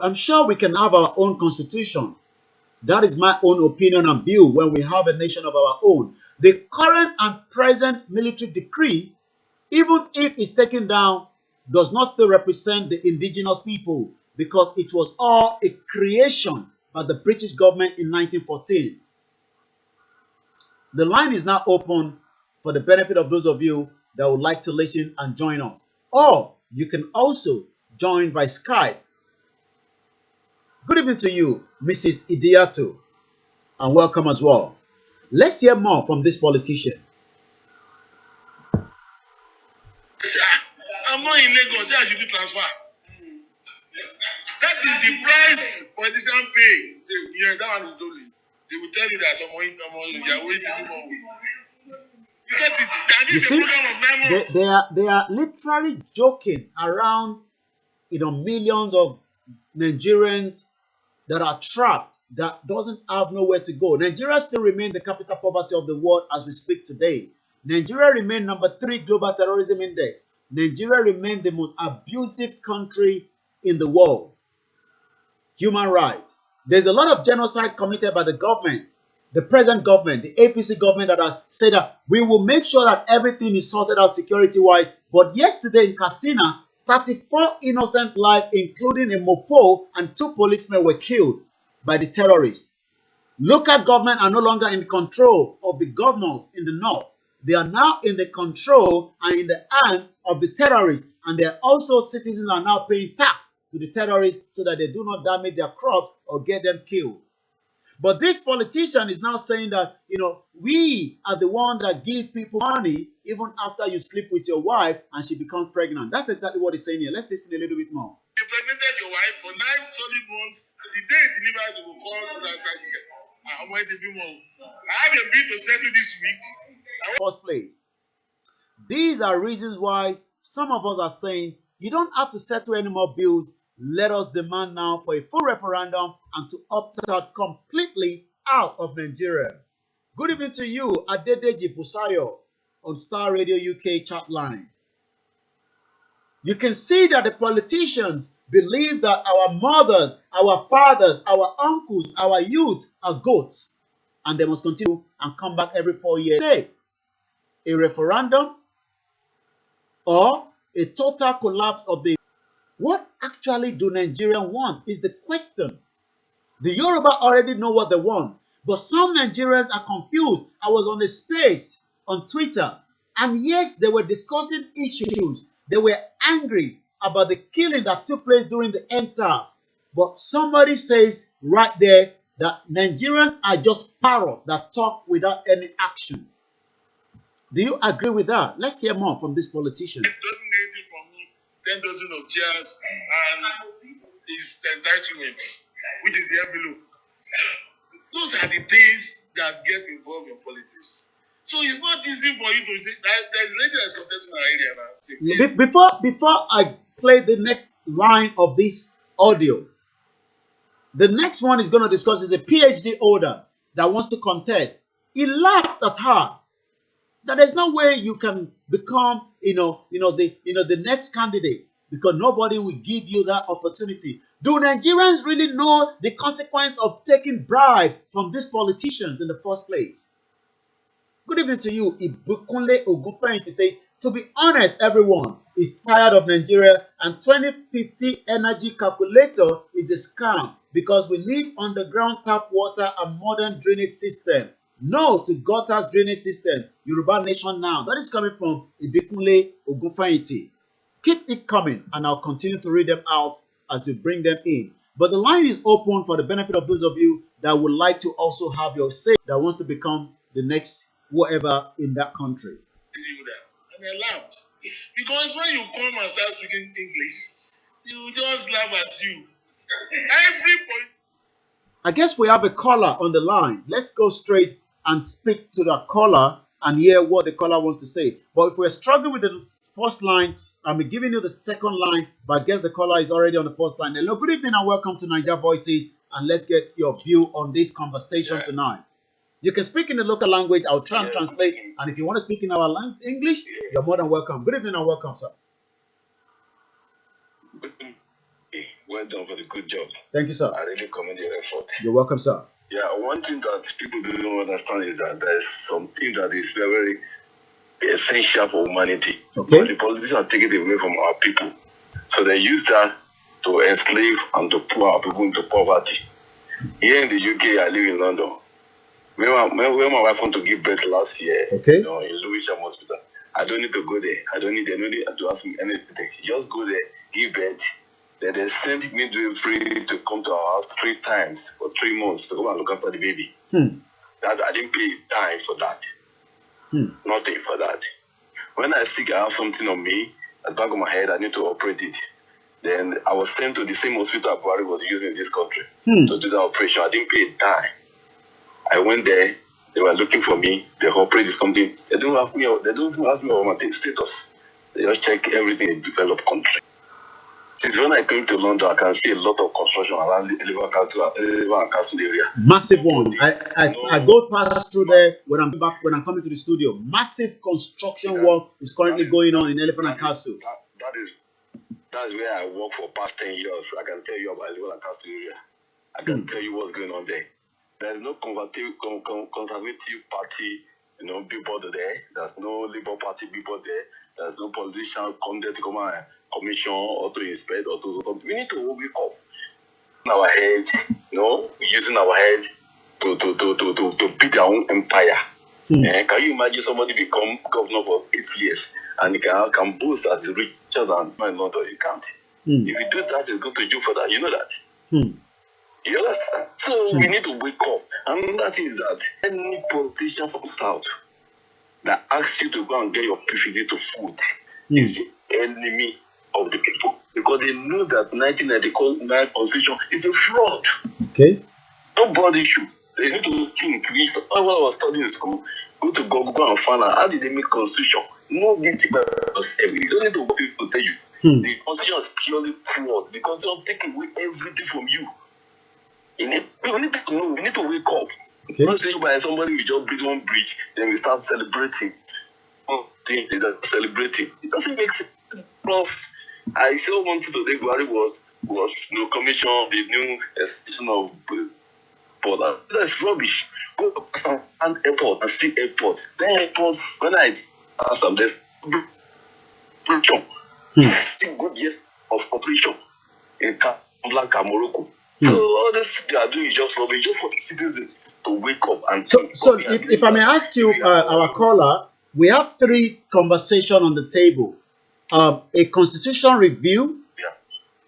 I'm sure we can have our own constitution. That is my own opinion and view when we have a nation of our own. The current and present military decree, even if it's taken down, does not still represent the indigenous people, because it was all a creation by the British government in 1914. The line is now open for the benefit of those of you that would like to listen and join us. Or you can also join by Skype. Good evening to you, Mrs. Idiatu, and welcome as well. Let's hear more from this politician. I'm not in Lagos. I should do transfer. That is the price politician pay. Yeah, that one is lonely. They will tell you that they are waiting to do more. Because that is a program of 9 months. They are literally joking around, millions of Nigerians that are trapped, that doesn't have nowhere to go. Nigeria still remains the capital poverty of the world as we speak today. Nigeria remains number 3 global terrorism index. Nigeria remains the most abusive country in the world. Human rights. There's a lot of genocide committed by the government, the present government, the APC government, that have said that we will make sure that everything is sorted out security-wise. But yesterday in Castina, 34 innocent lives, including a mopo and 2 policemen, were killed by the terrorists. Local government are no longer in control of the governors in the north. They are now in the control and in the hands of the terrorists. And they are also, citizens are now paying tax to the terrorists so that they do not damage their crops or get them killed. But this politician is now saying that, we are the one that give people money even after you sleep with your wife and she becomes pregnant. That's exactly what he's saying here. Let's listen a little bit more. You impregnated your wife, for 9 solid months. The day it delivers, we will call that again. I'm going to be more. I have a bid to settle this week. First place. These are reasons why some of us are saying you don't have to settle any more bills. Let us demand now for a full referendum and to opt out completely out of Nigeria. Good evening to you, Adedeji Busayo, on Starr Radio UK chat line. You can see that the politicians believe that our mothers, our fathers, our uncles, our youth are goats, and they must continue and come back every 4 years. Say, a referendum or a total collapse of the... What actually do Nigerians want is the question. The Yoruba already know what they want, but some Nigerians are confused. I was on a space on Twitter, and yes, they were discussing issues. They were angry about the killing that took place during the NSAS. But somebody says right there that Nigerians are just parrots that talk without any action. Do you agree with that? Let's hear more from this politician. It doesn't need anything from me, 10 dozen of chairs, and his entitlement, which is the envelope. Those are the things that get involved in politics. So it's not easy for you to say, there's a lady that's contesting our area now. Before I play the next line of this audio, the next one is going to discuss is a PhD holder that wants to contest. He laughed at her that there's no way you can become, the next candidate because nobody will give you that opportunity. Do Nigerians really know the consequence of taking bribes from these politicians in the first place? Good evening to you. Ibukunle Ogunfeyinti says, to be honest, everyone is tired of Nigeria and 2050 energy calculator is a scam because we need underground tap water and modern drainage system. No to gutters drainage system. Yoruba nation now. That is coming from Ibukunle Ogunfeyinti. Keep it coming and I'll continue to read them out as you bring them in. But the line is open for the benefit of those of you that would like to also have your say, that wants to become the next whatever in that country. And I laughed. Because when you come and start speaking English, you just laugh at you. Every point. I guess we have a caller on the line. Let's go straight and speak to the caller and hear what the caller wants to say. But if we're struggling with the first line, I'm giving you the second line, but I guess the caller is already on the first line. Hello, good evening and welcome to Niger Voices, and let's get your view on this conversation tonight. You can speak in the local language. I'll try and translate. And if you want to speak in our English, you're more than welcome. Good evening and welcome, sir. Well done for the good job. Thank you, sir. I really commend your effort. You're welcome, sir. Yeah, one thing that people don't understand is that there's something that is very, very essential for humanity. Okay. But the politicians are taking it away from our people. So they use that to enslave and to put our people into poverty. Here in the UK, I live in London. When my wife went to give birth last year, okay, in Lewisham Hospital, I don't need to go there. I don't need to ask me anything. Just go there, give birth. Then they sent me free to come to our house 3 times for 3 months to come and look after the baby. That I didn't pay a dime for that. Nothing for that. When I sick, I have something on me at the back of my head. I need to operate it. Then I was sent to the same hospital Buhari was using in this country to do the operation. I didn't pay a dime. I went there. They were looking for me. They operated something. They don't ask me. They don't even ask me about my status. They just check everything in developed country. Since when I came to London, I can see a lot of construction around the Liverpool Castle area. Massive one. I go past through there when I'm coming to the studio. Massive construction work is currently going on in Elephant and Castle. That is where I work for past 10 years. I can tell you about Liverpool and Castle area. I can tell you what's going on there. There is no conservative party, people there. There's no Labour Party people there. There's no politician come there to come and commission or to inspect or to. We need to wake up in our head, using our head to build our own empire. Can you imagine somebody become governor for 8 years and he can boast as richer than my London? You can't. If you do that, it's going to jail for that. You know that. You understand? So we need to wake up. And that is that any politician from South that asks you to go and get your PVC to food is the enemy of the people because they know that 1999 constitution is a fraud. Okay. Nobody should. They need to think. When I was studying in school, go to Google and find out how did they make constitution. No get it by yourself. You don't need to people to tell you. The constitution is purely fraud because they'll take away everything from you. We need to know. We need to wake up. Okay. Not say by somebody we just build one bridge, then we start celebrating. Thing they're celebrating. It doesn't make sense. Plus, I still wanted to think Buhari was commission the new extension of border. That's rubbish. Go to an airport and see airports. Then airports when I ask them there's operation. 6 good years of operation in Casablanca, Morocco. So all this they are doing is just rubbish, just for the citizens to wake up and think. So if I may ask you, our caller, we have 3 conversations on the table. A constitution review,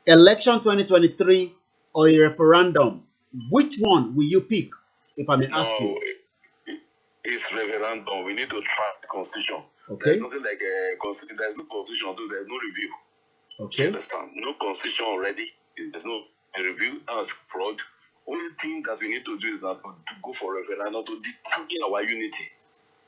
election 2023, or a referendum. Which one will you pick, if I may ask you? It's referendum. We need to try the constitution. Okay. There's nothing like a constitution. There's no constitution, although there's no review. Okay. You understand? No constitution already. There's no review. That's fraud. Only thing that we need to do is that to go for referendum to determine our unity.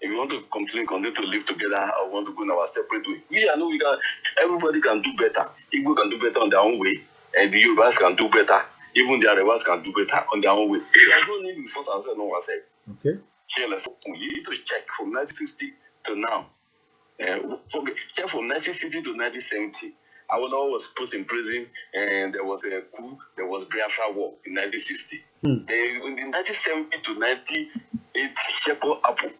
If we want to continue to live together, or want to go in our separate way, which I know we can. Everybody can do better. Igbo can do better on their own way, and the Yorubas can do better. Even the Arabas can do better on their own way. I don't need to force ourselves on ourselves. Okay. You need to check from 1960 to now. Check from 1960 to 1970. Awolowo was put in prison, and there was a coup. There was Biafra War in 1960. Then in the 1970 to 1980, Shepherd Apple.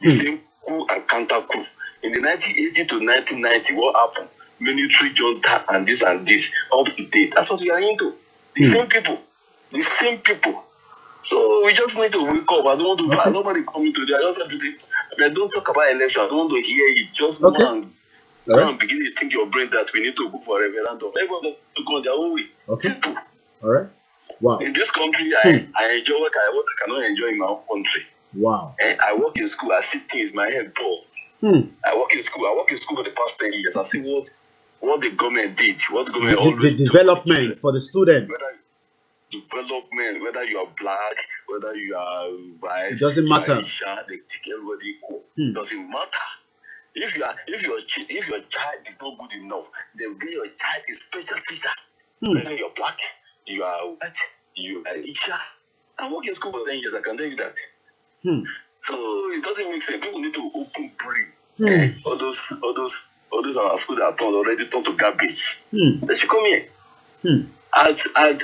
The same coup and counter coup. In the 1980 to 1990, what happened? Military junta and this up to date. That's what we are into. The same people. The same people. So we just need to wake up. I don't want to nobody coming today. I just have to think. I mean, don't talk about election. I don't want to hear it. Just go and begin to think your brain that we need to go for a referendum. Everyone to go on their own way. Okay. Simple. All right. Wow. In this country, I enjoy what I cannot enjoy in my own country. Wow. And I work in school. I see things. My head ball. I work in school. I work in school for the past 10 years. I see what the government did. What the government always the development for the student. Development, whether you are black, whether you are white, it doesn't matter. They take everybody equal. It doesn't matter. If your child is not good enough, they will give your child a special teacher. Whether you're black, you are white, you are Isha. I work in school for 10 years. I can tell you that. So it doesn't make sense. People need to open brain. All those are schools that are already turned to garbage. They should come here. As at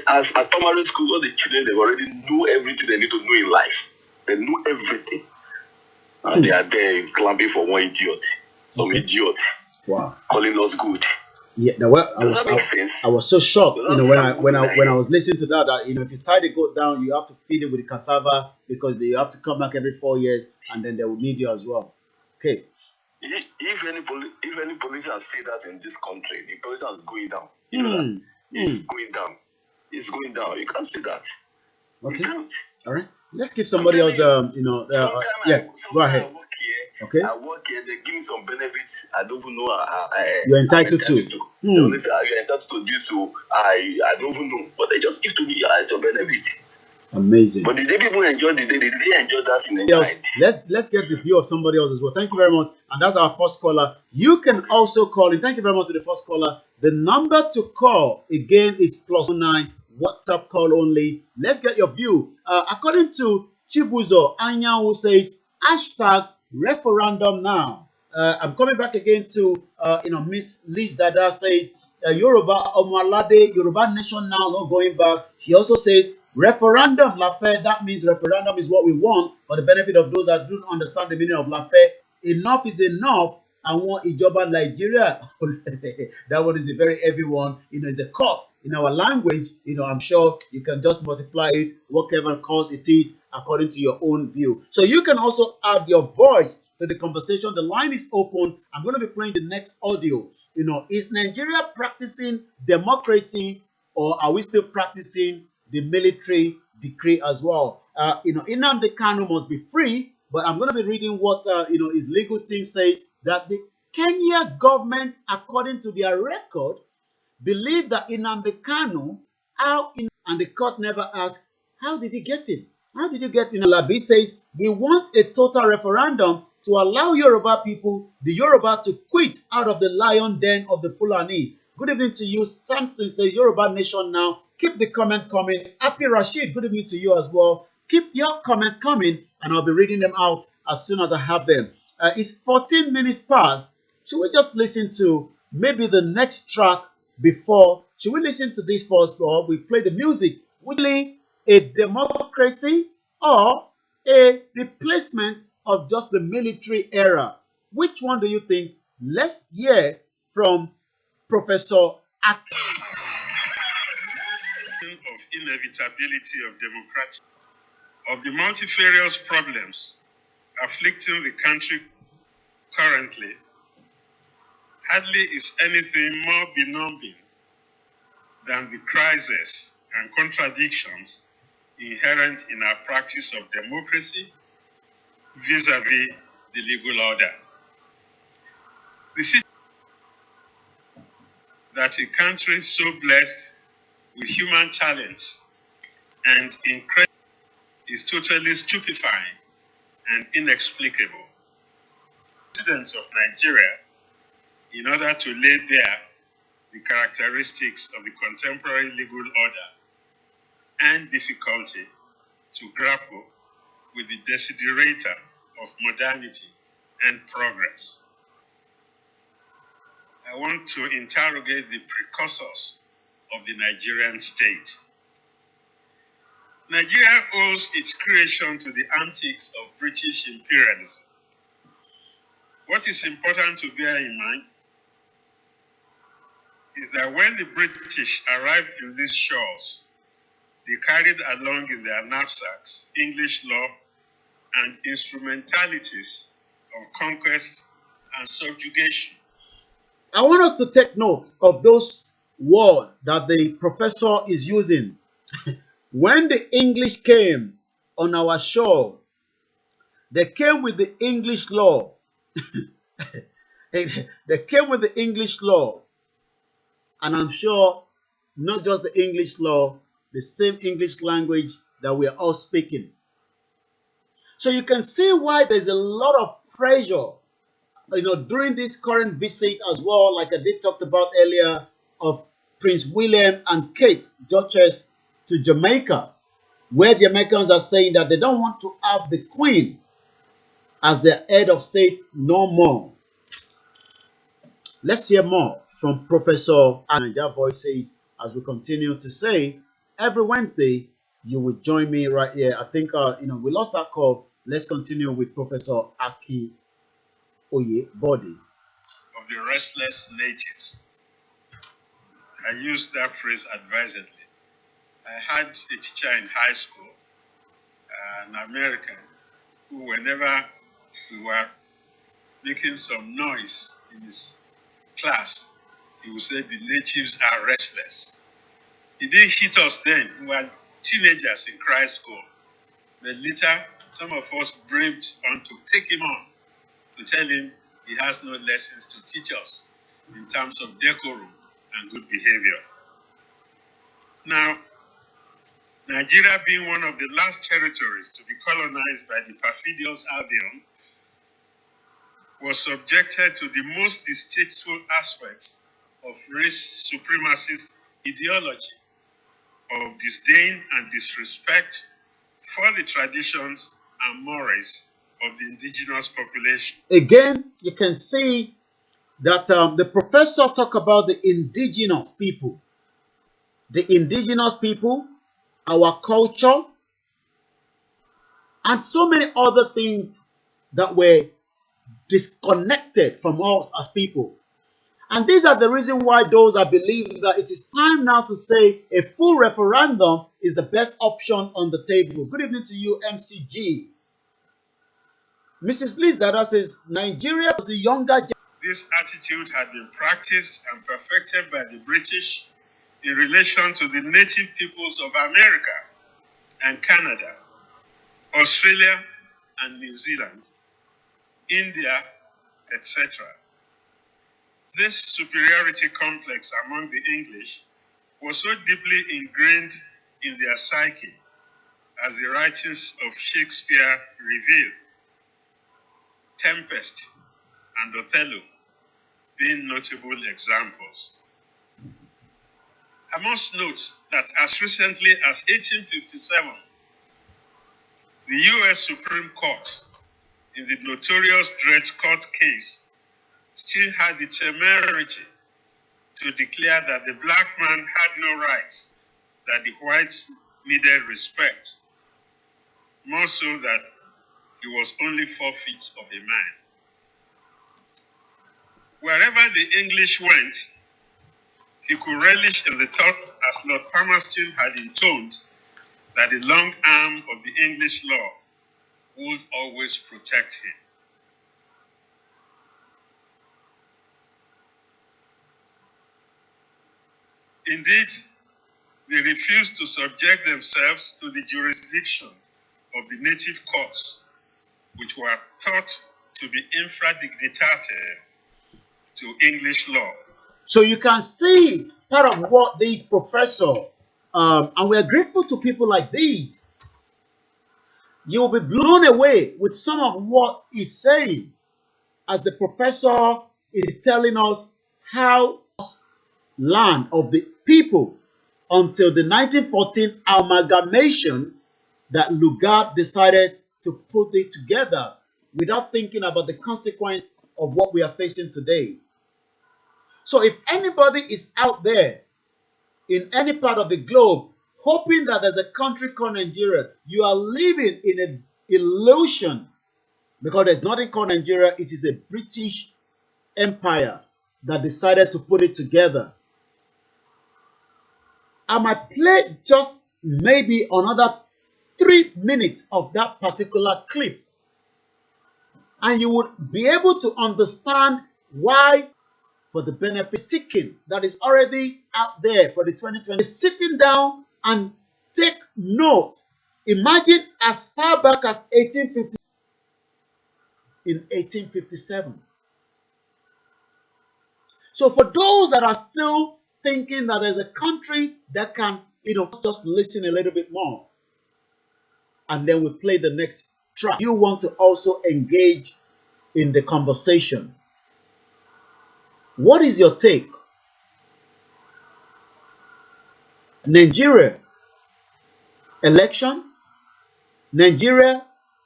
primary school, all the children they already know everything they need to know in life. They know everything, and they are there clapping for one idiot, some idiot, calling us good. Yeah, I was so shocked, when I was listening to that, if you tie the goat down, you have to feed it with the cassava because they have to come back every 4 years, and then they will need you as well. Okay. If any politician say that in this country, the politician is going down. You know that. It's going down. It's going down. You can't see that. Okay. You can't. All right. Let's give somebody else. Go ahead. Okay. I work here. They give me some benefits. I don't even know. You're entitled to. They only say you're entitled to this. So I don't even know. But they just give to me as your benefit. Amazing. But did people enjoy did they enjoy that in the night? Let's get the view of somebody else as well. Thank you very much. And that's our first caller. You can also call in. Thank you very much to the first caller. The number to call again is +9 WhatsApp call only. Let's get your view. According to Chibuzo Anya, who says #referendum now. I'm coming back again to Miss Liz Dada says Yoruba Omoyele, Yoruba nation now, not going back. She also says referendum Lafe. That means referendum is what we want for the benefit of those that don't understand the meaning of Lafe. Enough is enough. I want Ijoba Nigeria. That one is a very heavy one. It's a cost in our language. I'm sure you can just multiply it, whatever cost it is, according to your own view. So you can also add your voice to the conversation. The line is open. I'm going to be playing the next audio. Is Nigeria practicing democracy, or are we still practicing the military decree as well? NNAMDI KANU must be free, but I'm going to be reading what his legal team says, that the Kenya government, according to their record, believed that NNAMDI KANU, and the court never asked, how did he get it? How did you get it? Labi says, we want a total referendum to allow Yoruba people, the Yoruba, to quit out of the lion den of the Fulani. Good evening to you. Samson says, Yoruba Nation now. Keep the comment coming. Happy Rashid, good evening to you as well. Keep your comment coming, and I'll be reading them out as soon as I have them. It's 14 minutes past. Should we just listen to maybe the next track before? Should we listen to this first before we play the music? Really a democracy or a replacement of just the military era? Which one do you think? Let's hear from Professor Aki. Of inevitability of democratic, of the multifarious problems afflicting the country currently, hardly is anything more benumbing than the crises and contradictions inherent in our practice of democracy vis-a-vis the legal order. The situation that a country so blessed with human talents and incredible is totally stupefying and inexplicable. Presidents of Nigeria, in order to lay bare the characteristics of the contemporary legal order and difficulty to grapple with the desiderata of modernity and progress. I want to interrogate the precursors of the Nigerian state. Nigeria owes its creation to the antics of British imperialism. What is important to bear in mind is that when the British arrived in these shores, they carried along in their knapsacks English law and instrumentalities of conquest and subjugation. I want us to take note of those words that the professor is using. When the English came on our shore, they came with the English law. They came with the English law. And I'm sure not just the English law, the same English language that we are all speaking. So you can see why there's a lot of pressure, during this current visit as well, like I did talked about earlier, of Prince William and Kate, Duchess, to Jamaica, where the Americans are saying that they don't want to have the Queen as their head of state no more. Let's hear more from Professor Nigeria Voices as we continue to say every Wednesday you will join me right here. I think we lost that call. Let's continue with Professor Aki Oyebode. Of the restless natives. I use that phrase advisedly. I had a teacher in high school, an American, who whenever we were making some noise in his class, he would say the natives are restless. He didn't hit us then. We were teenagers in Christ school. But later, some of us braved on to take him on, to tell him he has no lessons to teach us in terms of decorum and good behavior. Now, Nigeria being one of the last territories to be colonized by the perfidious Albion, was subjected to the most distasteful aspects of race supremacist ideology, of disdain and disrespect for the traditions and mores of the indigenous population. Again, you can see that the professor talk about the indigenous people. The indigenous people, our culture, and so many other things that were disconnected from us as people. And these are the reason why those that believe that it is time now to say a full referendum is the best option on the table. Good evening to you, MCG. Mrs. Liz Dada says, Nigeria was the younger. This attitude had been practiced and perfected by the British in relation to the native peoples of America and Canada, Australia and New Zealand, India, etc. This superiority complex among the English was so deeply ingrained in their psyche, as the writings of Shakespeare reveal, Tempest and Othello being notable examples. I must note that as recently as 1857, the U.S. Supreme Court, in the notorious Dred Scott case, still had the temerity to declare that the black man had no rights, that the whites needed respect, more so that he was only 4 feet of a man. Wherever the English went, he could relish in the thought, as Lord Palmerston had intoned, that the long arm of the English law would always protect him. Indeed, they refused to subject themselves to the jurisdiction of the native courts, which were thought to be infra-dignitatem to English law. So you can see part of what these professors, and we're grateful to people like these. You will be blown away with some of what he's saying as the professor is telling us how land of the people until the 1914 amalgamation that Lugard decided to put it together without thinking about the consequence of what we are facing today. So if anybody is out there in any part of the globe hoping that there's a country called Nigeria, you are living in an illusion, because there's nothing called Nigeria. It is a British Empire that decided to put it together. I might play just maybe another 3 minutes of that particular clip, and you would be able to understand why, for the benefit ticking that is already out there for the 2020, sitting down and take note. Imagine as far back as 1850, in 1857. So for those that are still thinking that there's a country that can, just listen a little bit more, and then we play the next track. You want to also engage in the conversation. What is your take? Nigeria election, Nigeria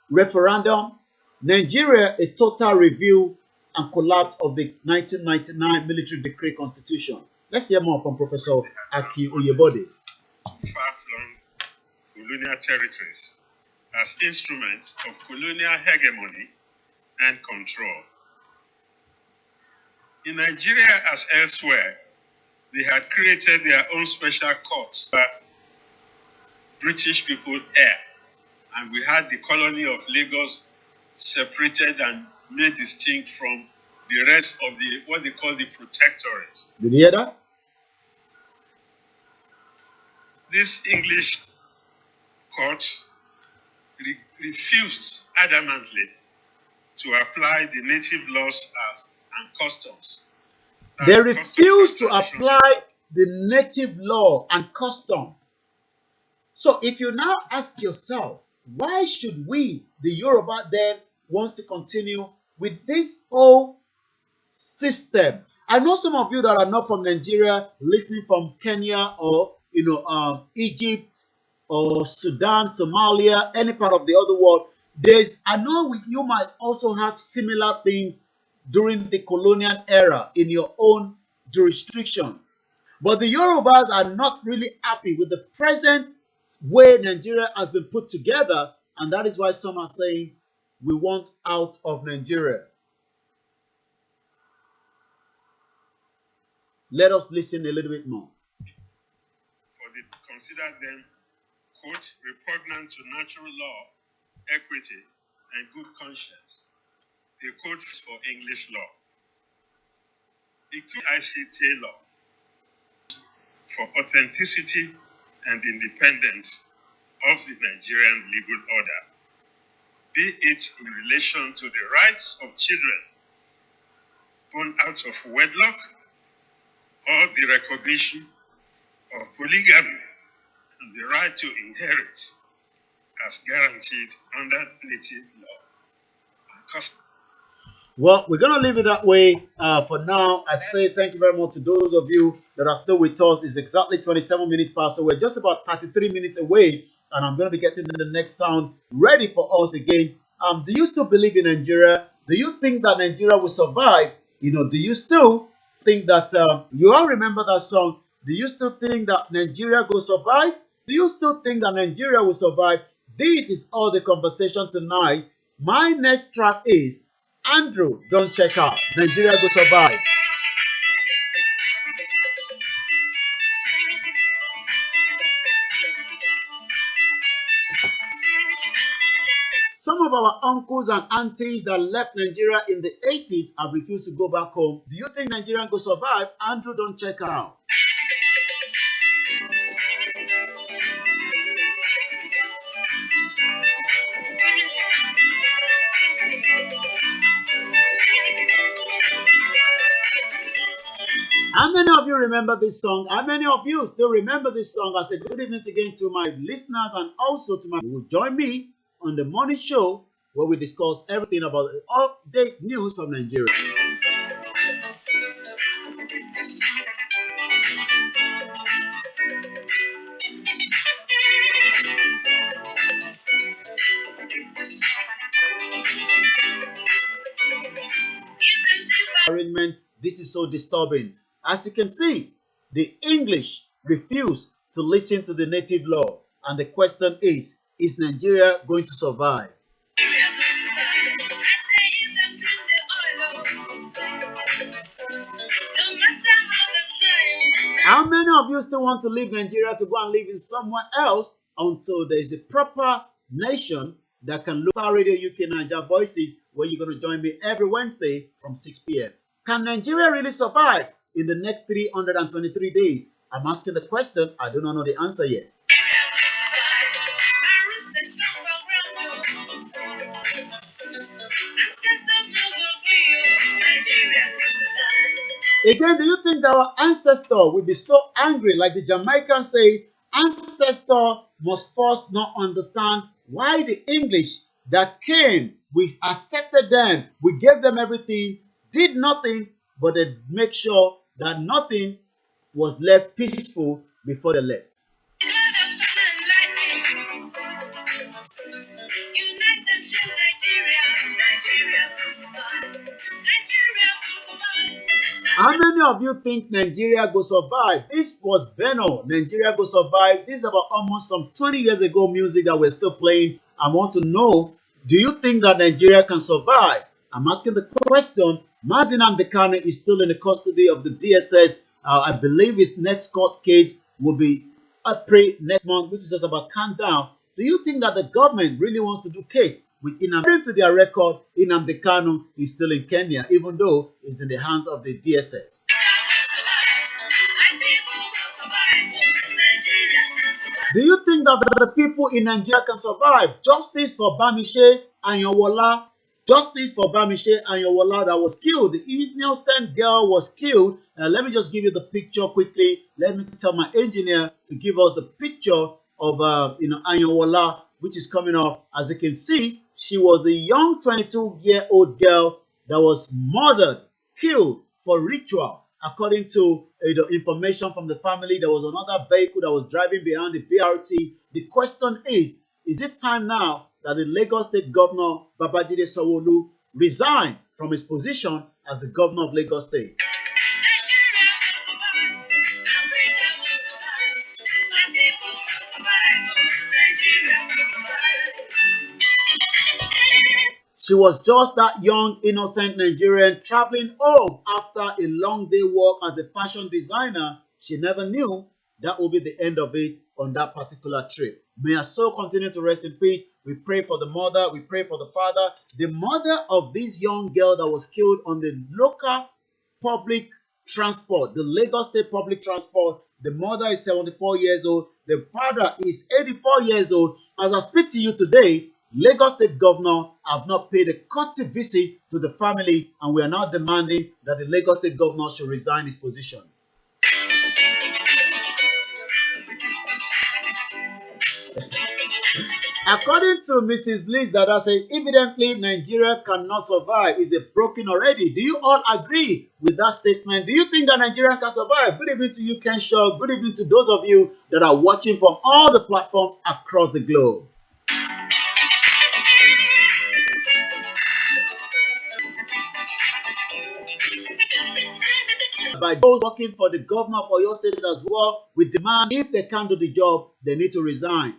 referendum, Nigeria a total review and collapse of the 1999 military decree constitution. Let's hear more from Professor Aki Oyebode. Far-flung colonial territories as instruments of colonial hegemony and control. In Nigeria, as elsewhere, they had created their own special courts that British people air, and we had the colony of Lagos separated and made distinct from the rest of the, what they call the protectorate. Did you hear that? This English court refused adamantly to apply the native laws and customs. They refused to apply the native law and custom. So if you now ask yourself, why should we, the Yoruba, then wants to continue with this whole system? I know some of you that are not from Nigeria, listening from Kenya or Egypt or Sudan, Somalia, any part of the other world. I know you might also have similar things during the colonial era in your own jurisdiction. But the Yorubas are not really happy with the present way Nigeria has been put together, and that is why some are saying we want out of Nigeria. Let us listen a little bit more. For they consider them, quote, repugnant to natural law, equity, and good conscience. They quote for English law. It took ICT law for authenticity and independence of the Nigerian legal order, be it in relation to the rights of children, born out of wedlock or the recognition of polygamy and the right to inherit as guaranteed under native law and custom. Well, we're going to leave it that way for now. I say thank you very much to those of you that are still with us. It's exactly 27 minutes past, so we're just about 33 minutes away, and I'm going to be getting the next sound ready for us again. Do you still believe in Nigeria? Do you think that Nigeria will survive? You know, do you still think that, you all remember that song? Do you still think that Nigeria will survive? Do you still think that Nigeria will survive? This is all the conversation tonight. My next track is Andrew, don't check out. Nigeria will survive. Some of our uncles and aunties that left Nigeria in the 80s have refused to go back home. Do you think Nigeria will survive? Andrew, don't check out. How many of you remember this song? How many of you still remember this song? I say good evening again to my listeners and also to my... You will join me on the morning show where we discuss everything about the update news from Nigeria. Arrangement, this is so disturbing. As you can see, the English refuse to listen to the native law, and the question is Nigeria going to survive? How many of you still want to leave Nigeria to go and live in somewhere else until there is a proper nation that can look at Radio UK Niger Voices, where you're going to join me every Wednesday from 6 p.m. Can Nigeria really survive in the next 323 days? I'm asking the question. I do not know the answer yet. Again, do you think that our ancestor will be so angry, like the Jamaicans say, ancestor must first not understand why the English that came, we accepted them, we gave them everything, did nothing, but they make sure that nothing was left peaceful before they left. How many of you think Nigeria go survive? This was Beno, Nigeria go survive. This is about almost some 20 years ago music that we're still playing. I want to know, do you think that Nigeria can survive? I'm asking the question. MAZI NNAMDI is still in the custody of the DSS. I believe his next court case will be April next month, which is just about countdown. Do you think that the government really wants to do case with Nnamdi? According to their record, Nnamdi Kanu is still in Kenya, even though it's in the hands of the DSS. Do you think that the people in Nigeria can survive? Justice for Bamishe and Yowola. Justice for Bamishe and Yowola that was killed. The innocent girl was killed. Let me just give you the picture quickly. Let me tell my engineer to give us the picture of Anyowola, which is coming up. As you can see, she was the young 22-year-old girl that was murdered, killed for ritual. According to the information from the family, there was another vehicle that was driving behind the BRT. The question is it time now that the Lagos State Governor Babajide Sanwo-Olu resign from his position as the Governor of Lagos State? She was just that young, innocent Nigerian traveling home after a long day work as a fashion designer. She never knew that would be the end of it on that particular trip. May her soul continue to rest in peace. We pray for the mother. We pray for the father. The mother of this young girl that was killed on the local public transport, the Lagos State public transport. The mother is 74 years old. The father is 84 years old. As I speak to you today, Lagos State Governor have not paid a courtesy visit to the family, and we are now demanding that the Lagos State Governor should resign his position. According to Mrs. Liz Dada says, evidently Nigeria cannot survive. Is it broken already? Do you all agree with that statement? Do you think that Nigeria can survive? Good evening to you, Ken Shaw. Good evening to those of you that are watching from all the platforms across the globe. By those working for the governor of Oyo State as well, we demand if they can't do the job, they need to resign.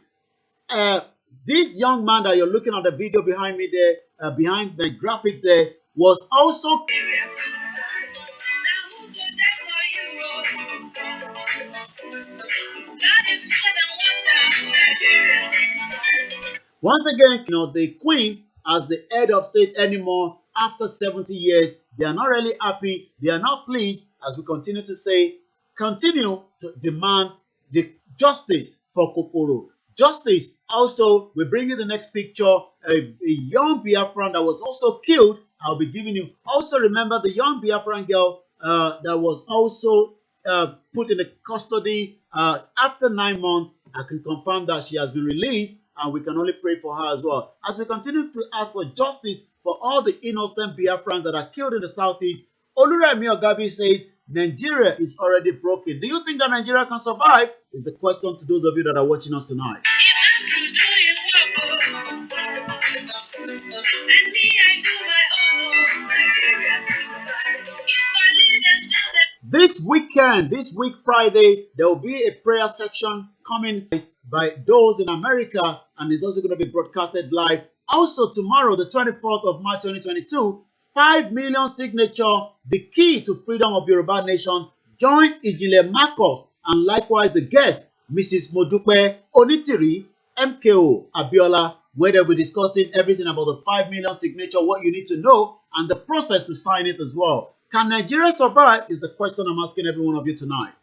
This young man that you're looking at the video behind me there, behind the graphic there, was also once again, the queen as the head of state anymore after 70 years. They are not really happy. They are not pleased, as we continue to say, continue to demand the justice for Kokoro. Justice. Also, we bring you the next picture, a young Biafran that was also killed. I'll be giving you. Also, remember the young Biafran girl that was also put in the custody after 9 months. I can confirm that she has been released, and we can only pray for her as well. As we continue to ask for justice for all the innocent Biafrans that are killed in the southeast, Oluremi Ogabi says Nigeria is already broken. Do you think that Nigeria can survive? Is the question to those of you that are watching us tonight. This weekend, this week Friday, there will be a prayer section coming by those in America, and it's also going to be broadcasted live. Also tomorrow, the 24th of March 2022, 5 million signature, the key to freedom of Yoruba nation. Join Ijile Marcos and likewise the guest, Mrs. Modupe Onitiri, MKO Abiola, where they'll be discussing everything about the 5 million signature, what you need to know, and the process to sign it as well. Can Nigeria survive is the question I'm asking every one of you tonight.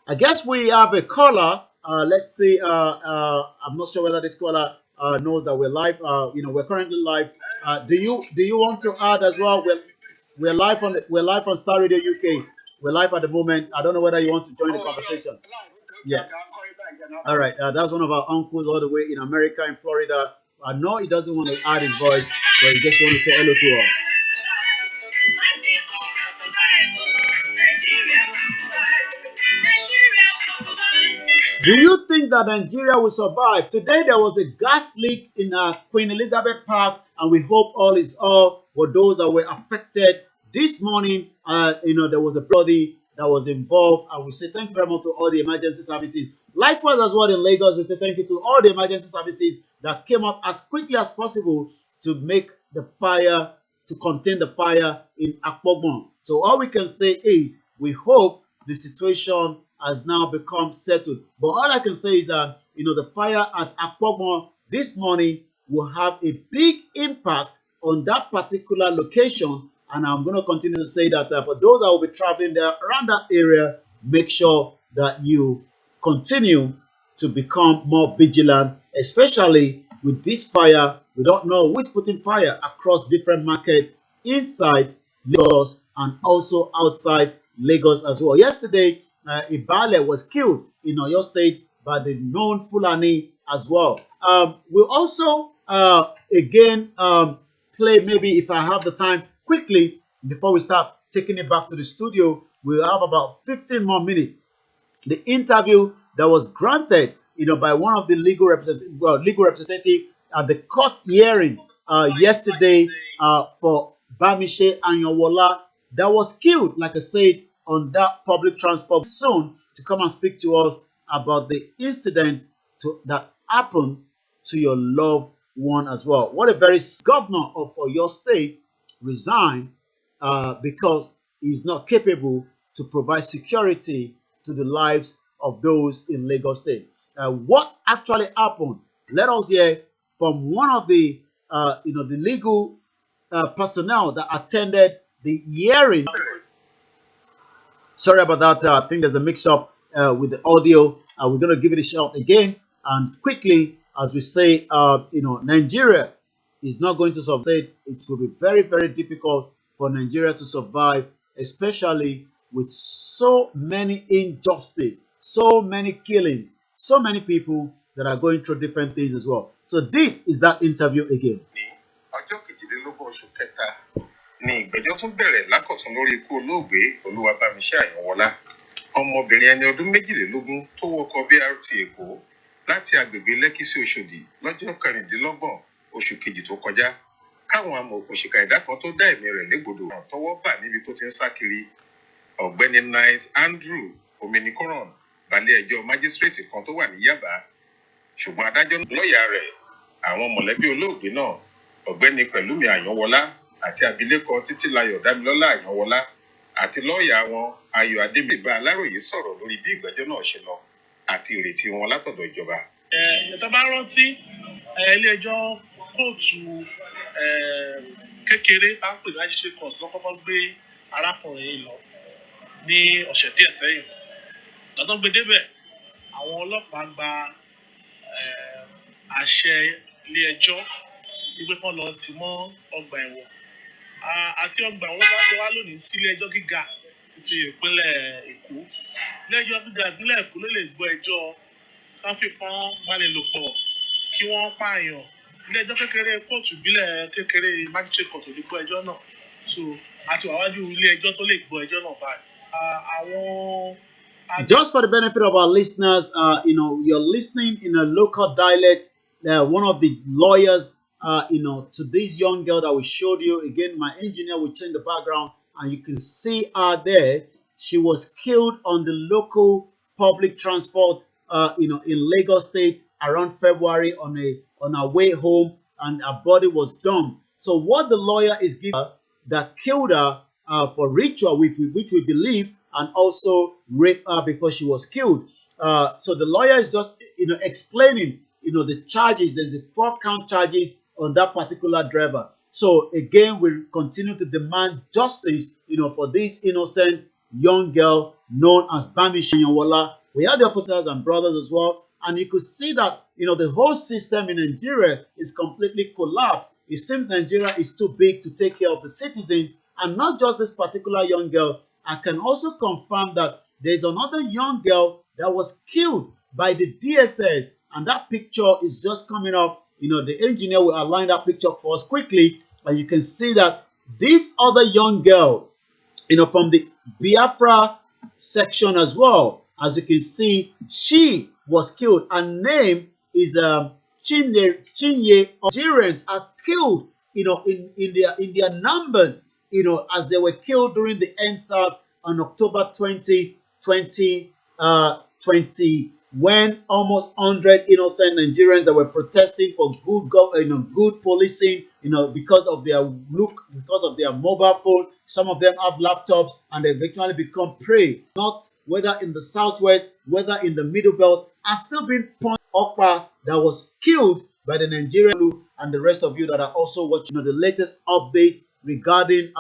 I guess we have a caller. Let's see. I'm not sure whether this caller knows that we're live. We're currently live. Do you want to add as well? We're live on Starr Radio UK. We're live at the moment. I don't know whether you want to join the conversation. Yeah. All right. That's one of our uncles all the way in America, in Florida. I know he doesn't want to add his voice, but he just want to say hello to us. Do you think that Nigeria will survive? Today there was a gas leak in Queen Elizabeth Park, and we hope all is all for those that were affected. This morning, there was a body that was involved, and we say thank you very much to all the emergency services. Likewise as well in Lagos, we say thank you to all the emergency services that came up as quickly as possible to make the fire, to contain the fire in Akpogbon. So all we can say is we hope the situation has now become settled. But all I can say is that, the fire at Akpogbon this morning will have a big impact on that particular location. And I'm going to continue to say that for those that will be traveling there around that area, make sure that you continue to become more vigilant, especially with this fire. We don't know who's putting fire across different markets inside Lagos and also outside Lagos as well. Yesterday, Ibale was killed in Oyo State by the known Fulani as well. We'll also again play, maybe if I have the time, quickly before we start taking it back to the studio. We'll have about 15 more minutes. The interview that was granted, by one of the legal representative at the court hearing yesterday for Bamishe Anyanwola, that was killed, like I said, on that public transport, soon to come and speak to us about the incident that happened to your loved one as well. What a very governor of your state resigned because he's not capable to provide security to the lives of those in Lagos State. What actually happened? Let us hear from one of the the legal personnel that attended the hearing. Sorry about that. I think there's a mix-up with the audio. We're going to give it a shot again and quickly, as we say, Nigeria is not going to survive. It will be very, very difficult for Nigeria to survive, especially with so many injustice, so many killings, so many people that are going through different things as well. So this is that interview again. ọjọ́ kejìlélógún oṣù kẹta ni ìgbẹ́jọ́ tún bẹ̀rẹ̀ lákọ̀tún lórí ikú olóògbé Olúwabámiṣẹ́ Àyànwọlá, ọmọbìnrin ẹni ọdún méjìlélógún tó wọkọ̀ BRT Èkó láti agbègbè Lẹ́kì sí Òṣòdì lọ́jọ́ kẹrìndínlọ́gbọ̀n oṣù kejì tó kọjá. Káwọn amòòkùnṣìkà ẹ̀dá kan tó dá ẹ̀mí rẹ̀ légbodò tọwọ́ bà níbi tó ti ń sá kiri. Ọ̀gbẹ́ni Nice Andrew Omenikoran balẹ̀ ẹjọ́ májísírèètì kan tó wà ní Yábà, ṣùgbọ́n adájọ́ lọ́ọ̀yà rẹ̀ àwọn mọ̀lẹ́bí olóògbé náà Ọ̀gbẹ́ni Pẹ̀lúmi Àyànwọlá àti abilékọ Títílayọ̀ Dámilọ́lá Àyànwọlá àti lọ́ọ̀yà wọn Ayọ̀ Adémi bá Aláròyé sọ̀rọ̀ lórí bí ìgbẹ́jọ́ náà ṣe lọ àti ìrètí wọn látọ̀dọ̀ ìjọba. Tó bá rántí ilé-ẹjọ́ kóòtù kékeré tá ń pè ní magistrate court ló kọ́kọ́ gbé arákùnrin yìí lọ ní ọ̀sẹ̀ díẹ̀ sẹ́yìn. Tọ́tọ́ gbé débẹ̀ àwọn ọlọ́pàá gba àṣẹ ilé-ẹjọ́ wípé kán lọ tì mọ́ ọgbà ẹ̀wọ̀n àti ọgbà ẹ̀wọ̀n bá jọ wá lónìí sí ilé-ẹjọ́ gíga títí ìpínlẹ̀ Èkó. Ilé-ẹjọ́ gíga ìpínlẹ̀ Èkó ló lè gbọ́ ẹjọ́ kán fipọ́n bánilòpọ̀ kí wọ́n pààyàn. Ilé-ẹjọ́ kékeré kóòtù ìbílẹ̀ kékeré magistrate court ló gbọ́ ẹjọ́ náà. So àti wàwájú ilé-ẹjọ́ tó lè gbọ́ ẹjọ́ náà báyìí. Just for the benefit of our listeners, you're listening in a local dialect. One of the lawyers, to this young girl that we showed you. Again, my engineer will change the background, and you can see her there. She was killed on the local public transport, in Lagos State around February on her way home, and her body was dumped. So, what the lawyer is giving her that killed her for ritual, which we believe, and also rape her before she was killed. So the lawyer is just, explaining, the charges. There's a 4-count charges on that particular driver. So again, we continue to demand justice, for this innocent young girl known as Bamiṣẹ́ Àyànwọlá. We have the oppositors and brothers as well. And you could see that, the whole system in Nigeria is completely collapsed. It seems Nigeria is too big to take care of the citizen, and not just this particular young girl. I can also confirm that there's another young girl that was killed by the DSS, and that picture is just coming up. The engineer will align that picture for us quickly, and you can see that this other young girl, from the Biafra section as well, as you can see, she was killed. Her name is Chinye. Nigerians are killed, in their numbers, as they were killed during the EndSARS on October 2020, when almost 100 innocent Nigerians that were protesting for good policing, because of their look, because of their mobile phone. Some of them have laptops, and they've actually become prey. Not whether in the southwest, whether in the middle belt, are still being punished. Okpa that was killed by the Nigerian, and the rest of you that are also watching the latest update regarding